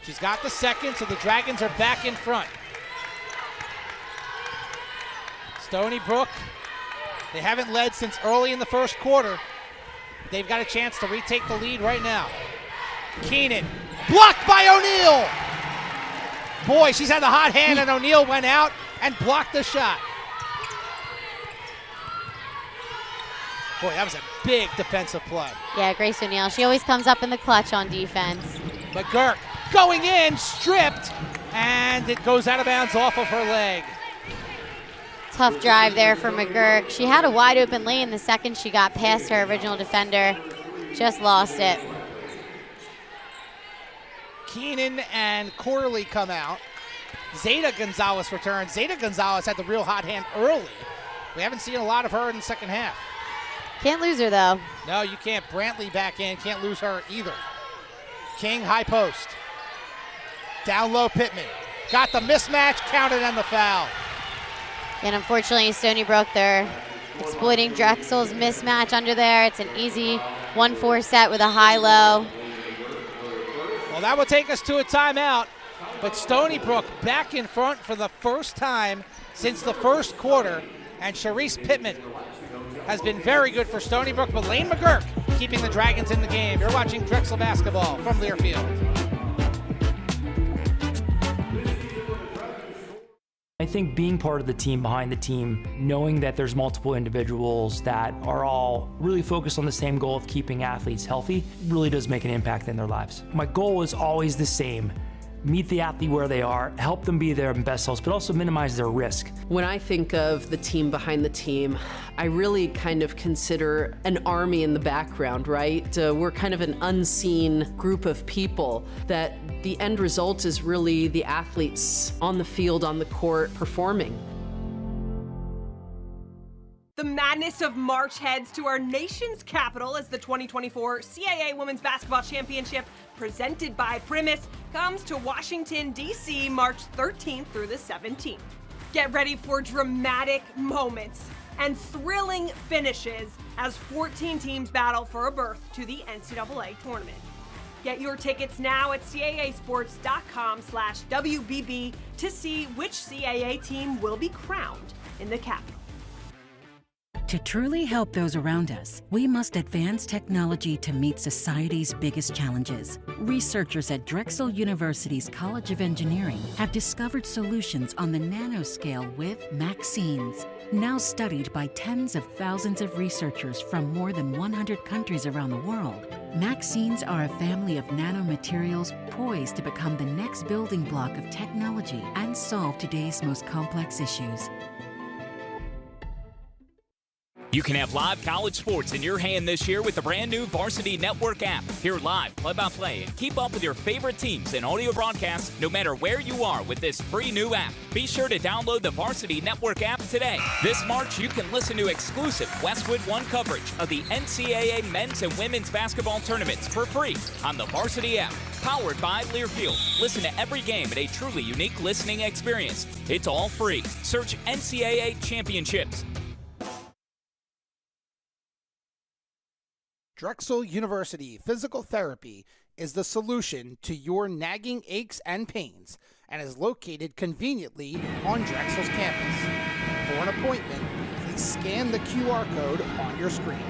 She's got the second, so the Dragons are back in front. Stony Brook, they haven't led since early in the first quarter. They've got a chance to retake the lead right now. Keenan, blocked by O'Neal. Boy, she's had the hot hand, and O'Neal went out and blocked the shot. Boy, that was a big defensive play. Yeah, Grace O'Neal, she always comes up in the clutch on defense. McGurk going in, stripped, and it goes out of bounds off of her leg. Tough drive there for McGurk. She had a wide open lane the second she got past her original defender. Just lost it. Keenan and Corley come out. Zeta Gonzalez returns. Zeta Gonzalez had the real hot hand early. We haven't seen a lot of her in the second half. Can't lose her, though. No, you can't. Brantley back in. Can't lose her either. King, high post. Down low, Pittman. Got the mismatch, counted on the foul. And unfortunately, Stony Brook, they're exploiting Drexel's mismatch under there. It's an easy 1-4 set with a high-low. Well, that will take us to a timeout. But Stony Brook back in front for the first time since the first quarter. And Sharice Pittman has been very good for Stony Brook, but Lane McGurk keeping the Dragons in the game. You're watching Drexel basketball from Learfield. I think being part of the team, behind the team, knowing that there's multiple individuals that are all really focused on the same goal of keeping athletes healthy really does make an impact in their lives. My goal is always the same. Meet the athlete where they are, help them be their best selves, but also minimize their risk. When I think of the team behind the team, I really kind of consider an army in the background, right? We're kind of an unseen group of people that the end result is really the athletes on the field, on the court, performing. The madness of March heads to our nation's capital as the 2024 CAA Women's Basketball Championship, presented by Primus, comes to Washington, D.C. March 13th through the 17th. Get ready for dramatic moments and thrilling finishes as 14 teams battle for a berth to the NCAA tournament. Get your tickets now at caasports.com/WBB to see which CAA team will be crowned in the capital. To truly help those around us, we must advance technology to meet society's biggest challenges. Researchers at Drexel University's College of Engineering have discovered solutions on the nanoscale with vaccines. Now studied by tens of thousands of researchers from more than 100 countries around the world, vaccines are a family of nanomaterials poised to become the next building block of technology and solve today's most complex issues. You can have live college sports in your hand this year with the brand new Varsity Network app. Hear live, play-by-play, and keep up with your favorite teams and audio broadcasts no matter where you are with this free new app. Be sure to download the Varsity Network app today. This March, you can listen to exclusive Westwood One coverage of the NCAA men's and women's basketball tournaments for free on the Varsity app. Powered by Learfield. Listen to every game at a truly unique listening experience. It's all free. Search NCAA Championships. Drexel University Physical Therapy is the solution to your nagging aches and pains and is located conveniently on Drexel's campus. For an appointment, please scan the QR code on your screen.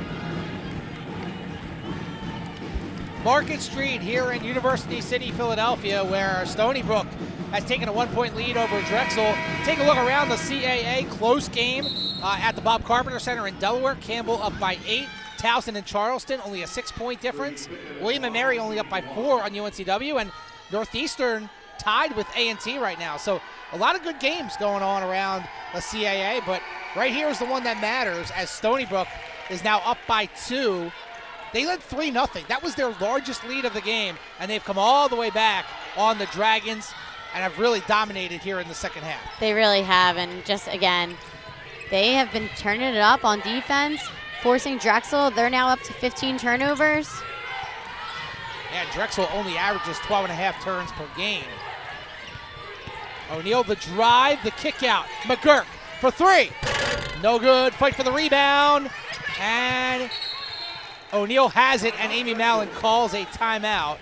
Market Street here in University City, Philadelphia, where Stony Brook has taken a 1-point lead over Drexel. Take a look around the CAA close game at the Bob Carpenter Center in Delaware. Campbell up by 8. Towson and Charleston, only a 6-point difference. William & Mary only up by 4 on UNCW, and Northeastern tied with A&T right now. So a lot of good games going on around the CAA, but right here is the one that matters as Stony Brook is now up by 2. They led 3-0. That was their largest lead of the game, and they've come all the way back on the Dragons and have really dominated here in the second half. They really have, and just again, they have been turning it up on defense, forcing Drexel. They're now up to 15 turnovers. Yeah, Drexel only averages 12.5 turns per game. O'Neal, the drive, the kick out. McGurk for 3. No good. Fight for the rebound. And O'Neal has it, and Amy Mallon calls a timeout.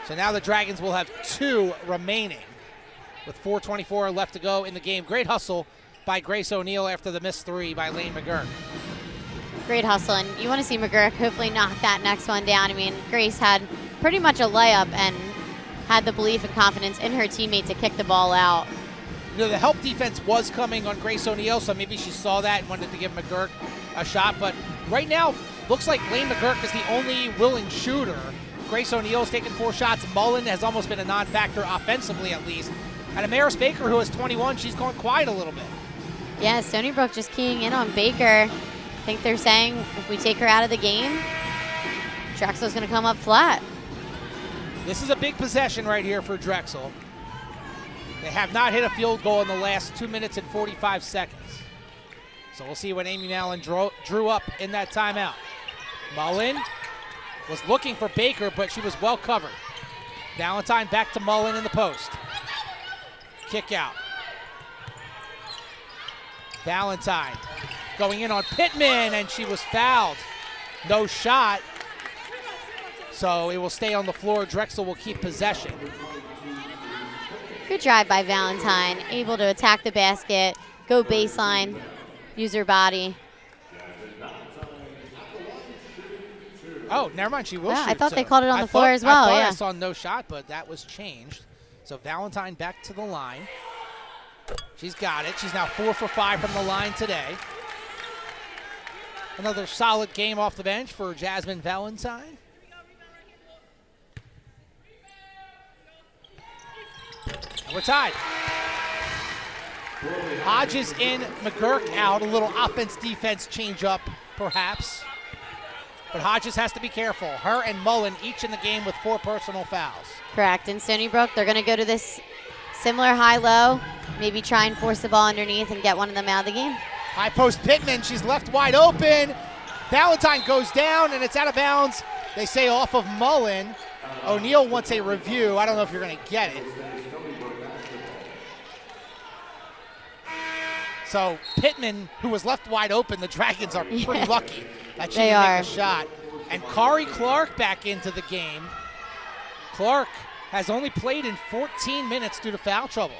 So now the Dragons will have 2 remaining with 4:24 left to go in the game. Great hustle by Grace O'Neal after the missed 3 by Lane McGurk. Great hustle, and you want to see McGurk hopefully knock that next one down. I mean, Grace had pretty much a layup and had the belief and confidence in her teammate to kick the ball out. You know, the help defense was coming on Grace O'Neal, so maybe she saw that and wanted to give McGurk a shot. But right now, looks like Lane McGurk is the only willing shooter. Grace O'Neal's taken 4 shots. Mullen has almost been a non-factor offensively, at least. And Amaris Baker, who is 21, she's gone quiet a little bit. Yeah, Stony Brook just keying in on Baker. I think they're saying if we take her out of the game, Drexel's going to come up flat. This is a big possession right here for Drexel. They have not hit a field goal in the last 2 minutes and 45 seconds. So we'll see what Amy Mallon drew up in that timeout. Mullen was looking for Baker, but she was well covered. Valentine back to Mullen in the post. Kick out. Valentine going in on Pittman, and she was fouled. No shot. So it will stay on the floor. Drexel will keep possession. Good drive by Valentine, able to attack the basket, go baseline, use her body. Oh, never mind. She will shoot. I thought they called it on the floor as well. I saw no shot, but that was changed. So Valentine back to the line. She's got it. She's now 4 for 5 from the line today. Another solid game off the bench for Jasmine Valentine. And we're tied. Hodges in, McGurk out. A little offense-defense change-up, perhaps. But Hodges has to be careful. Her and Mullen each in the game with 4 personal fouls. Correct. In Stony Brook, they're going to go to this similar high-low, maybe try and force the ball underneath and get one of them out of the game. High post Pittman. She's left wide open. Valentine goes down, and it's out of bounds. They say off of Mullen. O'Neal wants a review. I don't know if you're going to get it. So Pittman, who was left wide open, the Dragons are pretty lucky that she didn't make a shot. And Kari Clark back into the game. Clark has only played in 14 minutes due to foul trouble.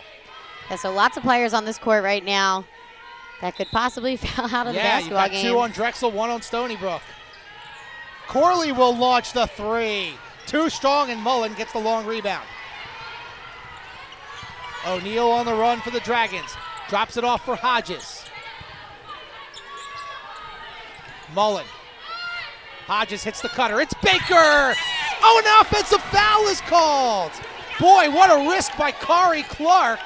Yeah, so lots of players on this court right now that could possibly foul out of the basketball game. Yeah, you got 2 on Drexel, 1 on Stony Brook. Corley will launch the 3. Too strong, and Mullen gets the long rebound. O'Neal on the run for the Dragons. Drops it off for Hodges. Mullen. Hodges hits the cutter. It's Baker! Oh, an offensive foul is called! Boy, what a risk by Kari Clark,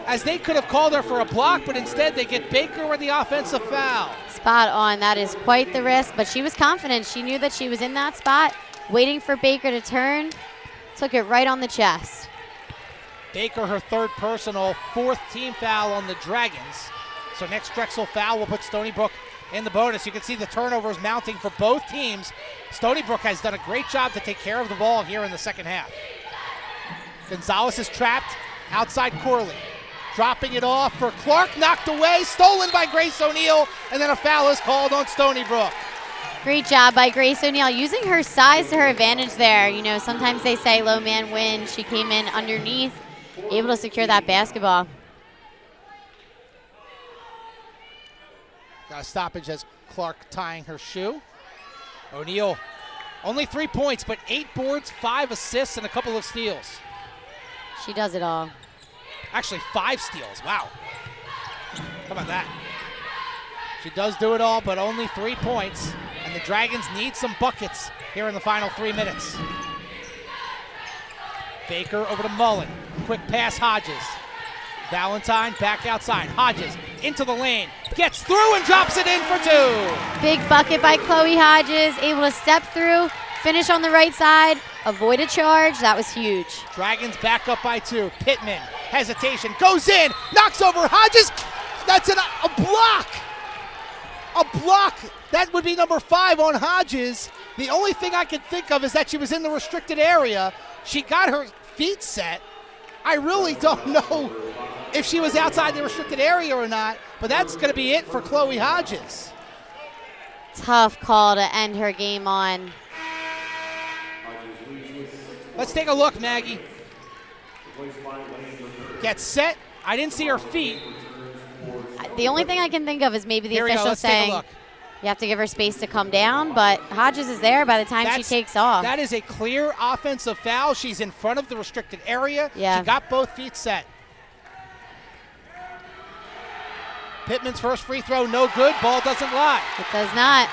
as they could have called her for a block, but instead they get Baker with the offensive foul. Spot on. That is quite the risk, but she was confident. She knew that she was in that spot, waiting for Baker to turn. Took it right on the chest. Baker, her 3rd personal, 4th team foul on the Dragons. So next Drexel foul will put Stony Brook in the bonus. You can see the turnovers mounting for both teams. Stony Brook has done a great job to take care of the ball here in the second half. Gonzalez is trapped outside Corley. Dropping it off for Clark, knocked away, stolen by Grace O'Neal, and then a foul is called on Stony Brook. Great job by Grace O'Neal, using her size to her advantage there. You know, sometimes they say low man wins. She came in underneath, able to secure that basketball. Got a stoppage as Clark tying her shoe. O'Neal, only 3 points, but 8 boards, 5 assists, and a couple of steals. She does it all. Actually, 5 steals. Wow. How about that? She does do it all, but only 3 points. And the Dragons need some buckets here in the final 3 minutes. Baker over to Mullen. Quick pass, Hodges. Valentine back outside. Hodges into the lane. Gets through and drops it in for 2. Big bucket by Chloe Hodges. Able to step through, finish on the right side, avoid a charge. That was huge. Dragons back up by 2. Pittman, hesitation, goes in, knocks over Hodges. That's a block. A block. That would be number 5 on Hodges. The only thing I could think of is that she was in the restricted area. She got her feet set. I really don't know if she was outside the restricted area or not, but that's going to be it for Chloe Hodges. Tough call to end her game on. Let's take a look, Maggie. Gets set. I didn't see her feet. The only thing I can think of is maybe the official saying you have to give her space to come down, but Hodges is there by the time she takes off. That is a clear offensive foul. She's in front of the restricted area. Yeah. She got both feet set. Pittman's first free throw, no good. Ball doesn't lie. It does not.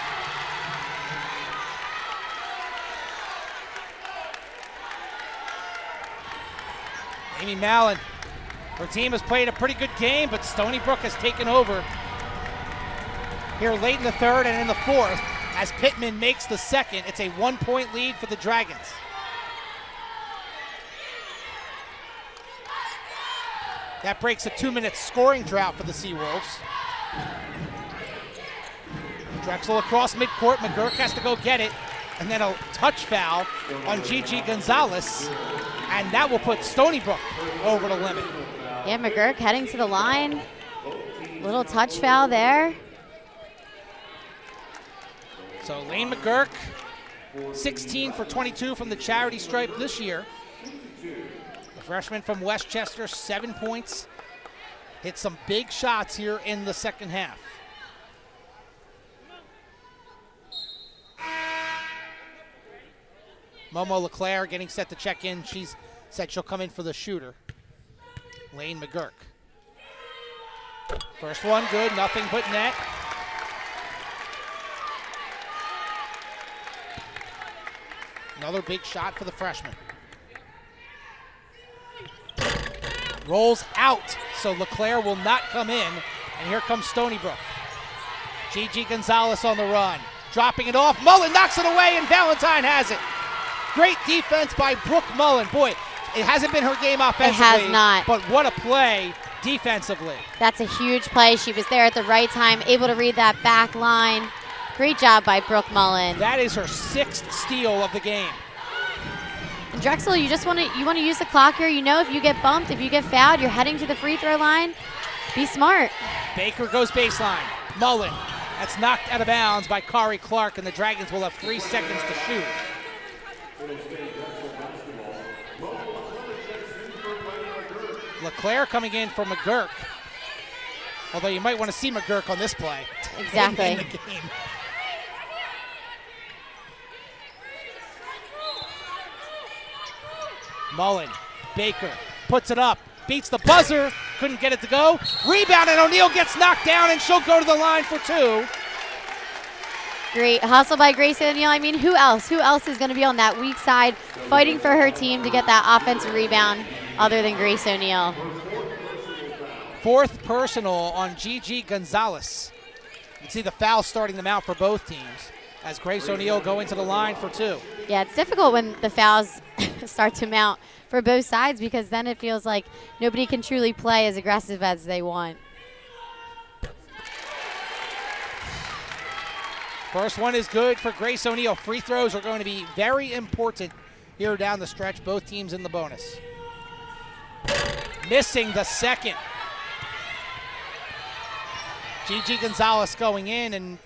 Amy Mallon. Her team has played a pretty good game, but Stony Brook has taken over here late in the third and in the fourth as Pittman makes the second. It's a 1-point lead for the Dragons. That breaks a 2-minute scoring drought for the Seawolves. Drexel across midcourt. McGurk has to go get it. And then a touch foul on Gigi Gonzalez. And that will put Stony Brook over the limit. Yeah, McGurk heading to the line. Little touch foul there. So Lane McGurk, 16 for 22 from the charity stripe this year. The freshman from Westchester, 7 points. Hit some big shots here in the second half. Momo LeClaire getting set to check in. She's said she'll come in for the shooter. Lane McGurk. First one good, nothing but net. Another big shot for the freshman. Rolls out, so LeClaire will not come in. And here comes Stony Brook. Gigi Gonzalez on the run. Dropping it off. Mullen knocks it away, and Valentine has it. Great defense by Brooke Mullen. Boy, it hasn't been her game offensively. It has not. But what a play defensively. That's a huge play. She was there at the right time, able to read that back line. Great job by Brooke Mullen. That is her 6th steal of the game. And Drexel, you want to use the clock here. You know, if you get bumped, if you get fouled, you're heading to the free throw line. Be smart. Baker goes baseline. Mullen. That's knocked out of bounds by Kari Clark, and the Dragons will have 3 seconds to shoot. LeClaire coming in for McGurk. Although you might want to see McGurk on this play. Exactly. In the game. Mullen, Baker, puts it up, beats the buzzer, couldn't get it to go. Rebound, and O'Neal gets knocked down, and she'll go to the line for 2. Great hustle by Grace O'Neal. I mean, who else? Who else is going to be on that weak side fighting for her team to get that offensive rebound other than Grace O'Neal? 4th personal on Gigi Gonzalez. You can see the foul starting them out for both teams as Grace O'Neal going to the line for 2. Yeah, it's difficult when the fouls start to mount for both sides because then it feels like nobody can truly play as aggressive as they want. First one is good for Grace O'Neal. Free throws are going to be very important here down the stretch. Both teams in the bonus. Missing the second. Gigi Gonzalez going in, and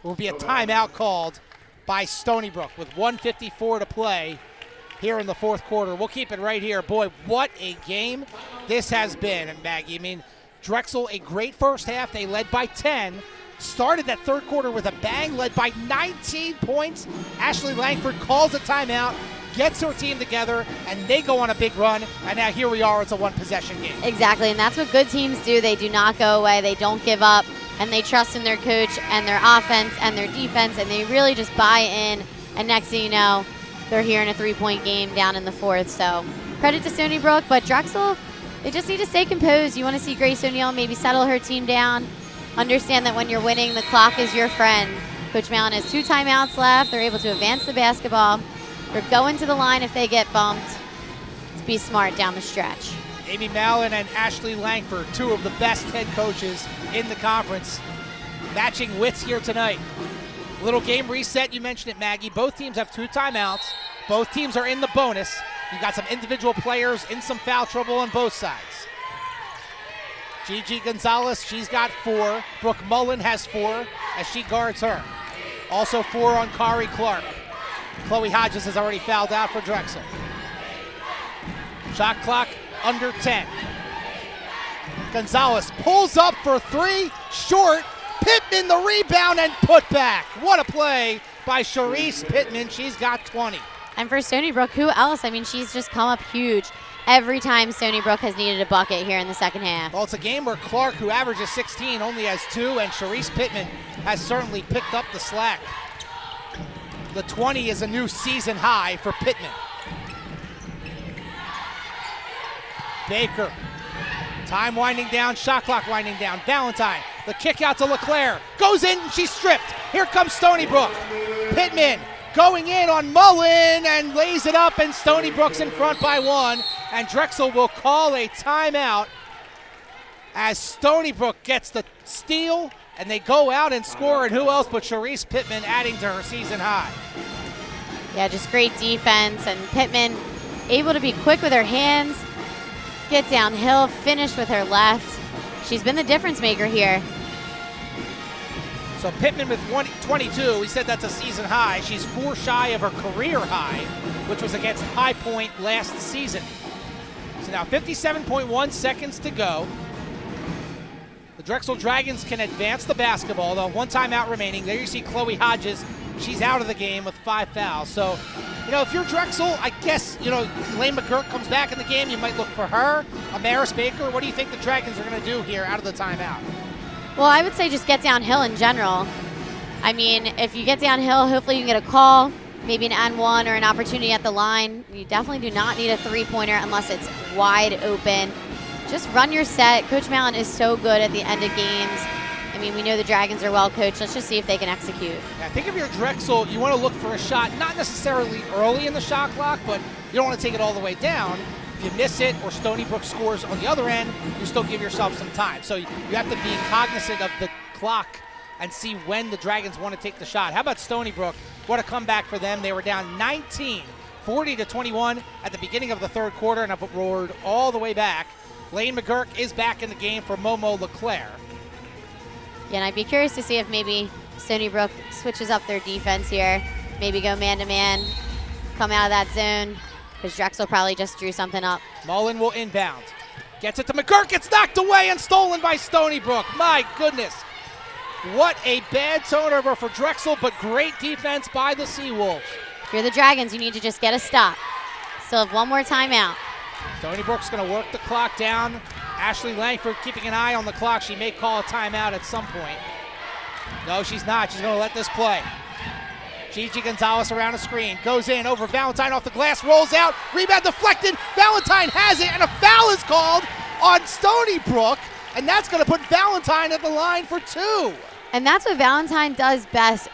will be a timeout called by Stony Brook with 1:54 to play here in the fourth quarter. We'll keep it right here. Boy, what a game this has been, Maggie. I mean, Drexel, a great first half. They led by 10. Started that third quarter with a bang, led by 19 points. Ashley Langford calls a timeout, gets her team together, and they go on a big run. And now here we are, it's a one-possession game. Exactly, and that's what good teams do. They do not go away. They don't give up. and they trust in their coach and their offense and their defense, and they really just buy in. And next thing you know, they're here in a 3-point game down in the fourth. So credit to Stony Brook, but Drexel, they just need to stay composed. You want to see Grace O'Neill maybe settle her team down. Understand that when you're winning, the clock is your friend. Coach Mallon has 2 timeouts left. They're able to advance the basketball. They're going to the line if they get bumped. Let's be smart down the stretch. Amy Mallon and Ashley Langford, 2 of the best head coaches in the conference, matching wits here tonight. Little game reset, you mentioned it, Maggie. Both teams have 2 timeouts. Both teams are in the bonus. You've got some individual players in some foul trouble on both sides. Gigi Gonzalez, she's got 4. Brooke Mullen has 4 as she guards her. Also 4 on Kari Clark. Chloe Hodges has already fouled out for Drexel. Shot clock under 10. Gonzalez pulls up for 3, short. Pittman the rebound and put back. What a play by Charisse Pittman. She's got 20. And for Stony Brook, who else? I mean, she's just come up huge every time Stony Brook has needed a bucket here in the second half. Well, it's a game where Clark, who averages 16, only has 2, and Charisse Pittman has certainly picked up the slack. The 20 is a new season high for Pittman. Baker. Time winding down, shot clock winding down. Valentine, the kick out to LeClaire. Goes in, and she's stripped. Here comes Stony Brook. Pittman going in on Mullen and lays it up, and Stony Brook's in front by 1. And Drexel will call a timeout as Stony Brook gets the steal, and they go out and score. And who else but Charisse Pittman adding to her season high. Yeah, just great defense, and Pittman able to be quick with her hands, get downhill, finish with her left. She's been the difference maker here. So Pittman with 22, we said that's a season high. She's 4 shy of her career high, which was against High Point last season. So now 57.1 seconds to go. The Drexel Dragons can advance the basketball, though 1 timeout remaining. There you see Chloe Hodges. She's out of the game with 5 fouls. So, you know, if you're Drexel, I guess, you know, Lane McGurk comes back in the game, you might look for her. Amaris Baker, what do you think the Dragons are going to do here out of the timeout? Well, I would say just get downhill in general. I mean, if you get downhill, hopefully you can get a call, maybe an N1 or an opportunity at the line. You definitely do not need a 3-pointer unless it's wide open. Just run your set. Coach Mallon is so good at the end of games. I mean, we know the Dragons are well coached. Let's just see if they can execute. I think if you're Drexel, you want to look for a shot, not necessarily early in the shot clock, but you don't want to take it all the way down. If you miss it or Stony Brook scores on the other end, you still give yourself some time. So you have to be cognizant of the clock and see when the Dragons want to take the shot. How about Stony Brook? What a comeback for them. They were down 19, 40-21 at the beginning of the 3rd quarter and have roared all the way back. Lane McGurk is back in the game for Momo LeClaire. Yeah, and I'd be curious to see if maybe Stony Brook switches up their defense here. Maybe go man-to-man, come out of that zone, because Drexel probably just drew something up. Mullen will inbound. Gets it to McGurk. It's knocked away and stolen by Stony Brook. My goodness. What a bad turnover for Drexel, but great defense by the Seawolves. If you're the Dragons, you need to just get a stop. Still have 1 more timeout. Stony Brook's going to work the clock down. Ashley Langford keeping an eye on the clock. She may call a timeout at some point. No, she's not. She's going to let this play. Gigi Gonzalez around a screen. Goes in over Valentine off the glass. Rolls out. Rebound deflected. Valentine has it. And a foul is called on Stony Brook. And that's going to put Valentine at the line for 2. And that's what Valentine does best.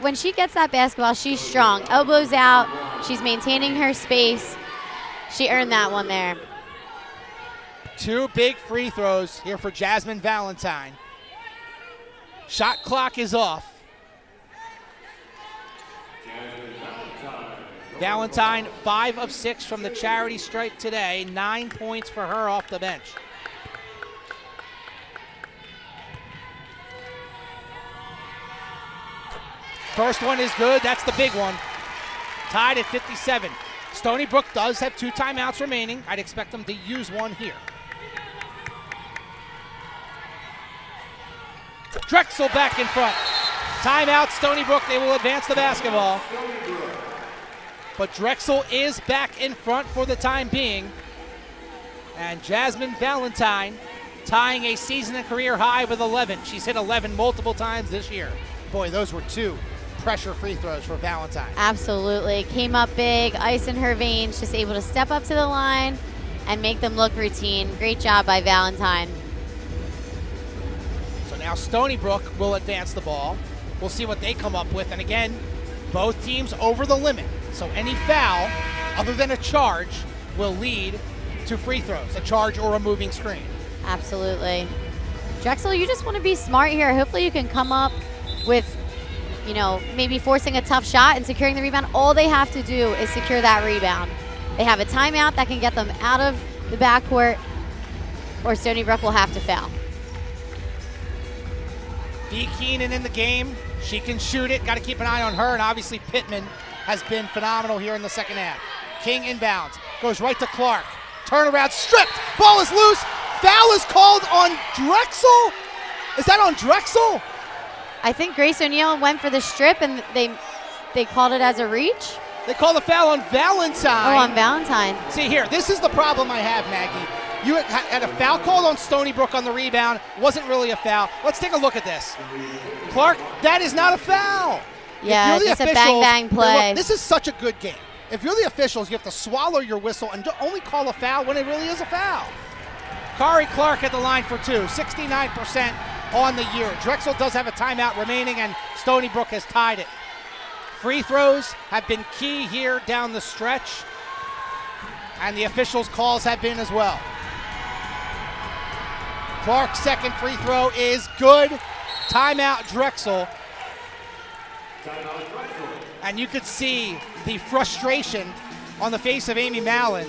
When she gets that basketball, she's strong. Elbows out. She's maintaining her space. She earned that one there. 2 big free throws here for Jasmine Valentine. Shot clock is off. Valentine, 5 of 6 from the charity stripe today. 9 points for her off the bench. First one is good. That's the big one. Tied at 57. Stony Brook does have 2 timeouts remaining. I'd expect them to use one here. Drexel back in front. Timeout, Stony Brook. They will advance the basketball. But Drexel is back in front for the time being. And Jasmine Valentine tying a season and career high with 11. She's hit 11 multiple times this year. Boy, those were 2 pressure free throws for Valentine. Absolutely. Came up big, ice in her veins, just able to step up to the line and make them look routine. Great job by Valentine. So now Stony Brook will advance the ball. We'll see what they come up with. And again, both teams over the limit. So any foul, other than a charge, will lead to free throws, a charge or a moving screen. Absolutely. Drexel, you just want to be smart here. Hopefully you can come up with, you know, maybe forcing a tough shot and securing the rebound. All they have to do is secure that rebound. They have a timeout that can get them out of the backcourt, or Stony Brook will have to foul. V. Keenan in the game. She can shoot it. Got to keep an eye on her. And obviously Pittman has been phenomenal here in the second half. King inbounds. Goes right to Clark. Turnaround stripped. Ball is loose. Foul is called on Drexel. Is that on Drexel? I think Grace O'Neal went for the strip and they called it as a reach. They called the foul on Valentine. Oh, on Valentine. See here, this is the problem I have, Maggie. You had a foul called on Stony Brook on the rebound. Wasn't really a foul. Let's take a look at this. Clark, that is not a foul. Yeah, just a bang-bang play. Look, this is such a good game. If you're the officials, you have to swallow your whistle and only call a foul when it really is a foul. Kari Clark at the line for 2, 69% on the year. Drexel does have a timeout remaining, and Stony Brook has tied it. Free throws have been key here down the stretch, and the officials' calls have been as well. Clark's second free throw is good. Timeout Drexel. And you could see the frustration on the face of Amy Mallon.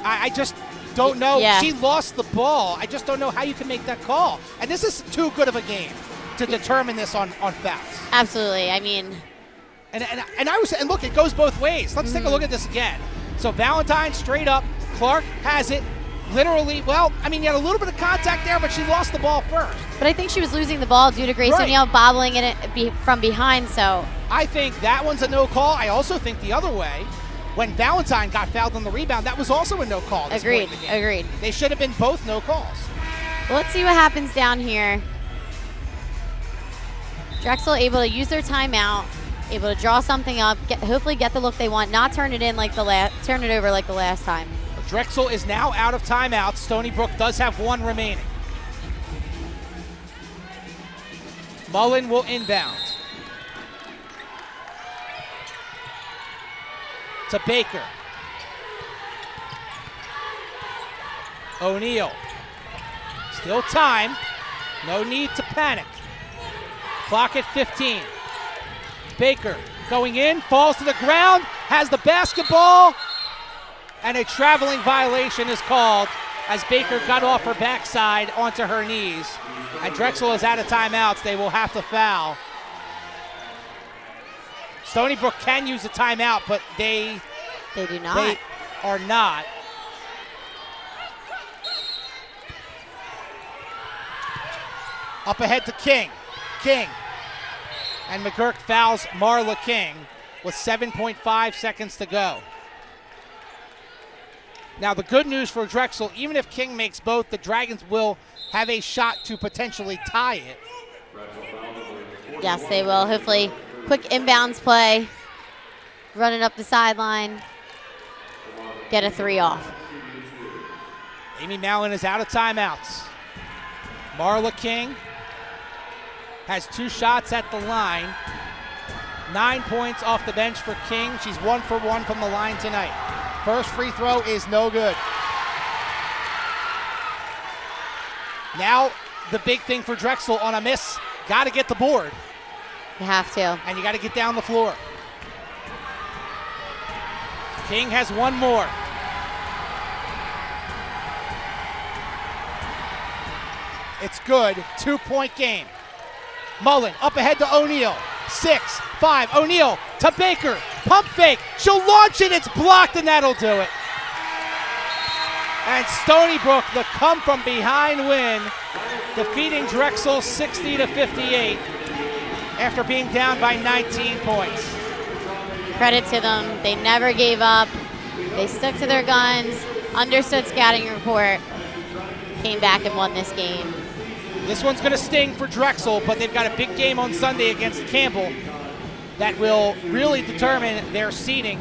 I just don't know. Yeah. She lost the ball. I just don't know how you can make that call. And this is too good of a game to determine this on fouls. Absolutely. I mean, and look, it goes both ways. Let's take a look at this again. So Valentine straight up. Clark has it. Literally, well, I mean, you had a little bit of contact there, but she lost the ball first. but I think she was losing the ball due to Grace O'Neal bobbling it from behind. So I think that one's a no call. I also think the other way, when Valentine got fouled on the rebound, that was also a no call. Agreed. Agreed. They should have been both no calls. Well, let's see what happens down here. Drexel able to use their timeout, able to draw something up, hopefully get the look they want, not turn it in like turn it over like the last time. Drexel is now out of timeout. Stony Brook does have one remaining. Mullen will inbound. To Baker. O'Neal. Still time. No need to panic. Clock at 15. Baker going in, falls to the ground, has the basketball, and a traveling violation is called as Baker got off her backside onto her knees. And Drexel is out of timeouts. They will have to foul. Stony Brook can use a timeout, but they do not. They are not. Up ahead to King. King. And McGurk fouls Marla King with 7.5 seconds to go. Now the good news for Drexel, even if King makes both, the Dragons will have a shot to potentially tie it. Yes, they will. Hopefully, quick inbounds play, running up the sideline, get a 3 off. Amy Mallon is out of timeouts. Marla King has 2 shots at the line. 9 points off the bench for King. She's 1 for 1 from the line tonight. First free throw is no good. Now the big thing for Drexel on a miss, got to get the board. You have to. And you got to get down the floor. King has one more. It's good. 2-point game. Mullen up ahead to O'Neal. 6-5. O'Neal to Baker. Pump fake. She'll launch it. It's blocked, and that'll do it. And Stony Brook, the come from behind win, defeating Drexel 60-58 after being down by 19 points. Credit to them. They never gave up. They stuck to their guns, understood scouting report, came back and won this game. This one's going to sting for Drexel, but they've got a big game on Sunday against Campbell that will really determine their seeding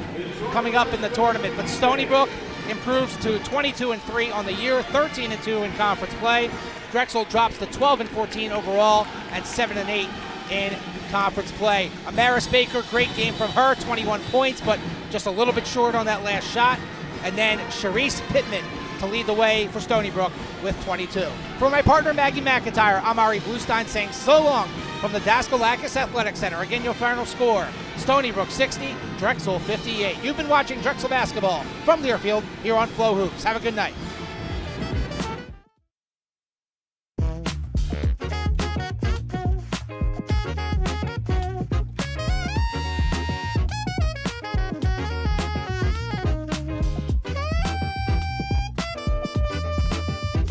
coming up in the tournament. But Stony Brook improves to 22-3 on the year, 13-2 in conference play. Drexel drops to 12-14 overall and 7-8 in conference play. Amaris Baker, great game from her, 21 points, but just a little bit short on that last shot. And then Charisse Pittman to lead the way for Stony Brook with 22. For my partner Maggie McIntyre, I'm Ari Bluestein saying so long from the Daskalakis Athletic Center. Again, your final score, Stony Brook 60, Drexel 58. You've been watching Drexel basketball from Learfield here on Flow Hoops. Have a good night.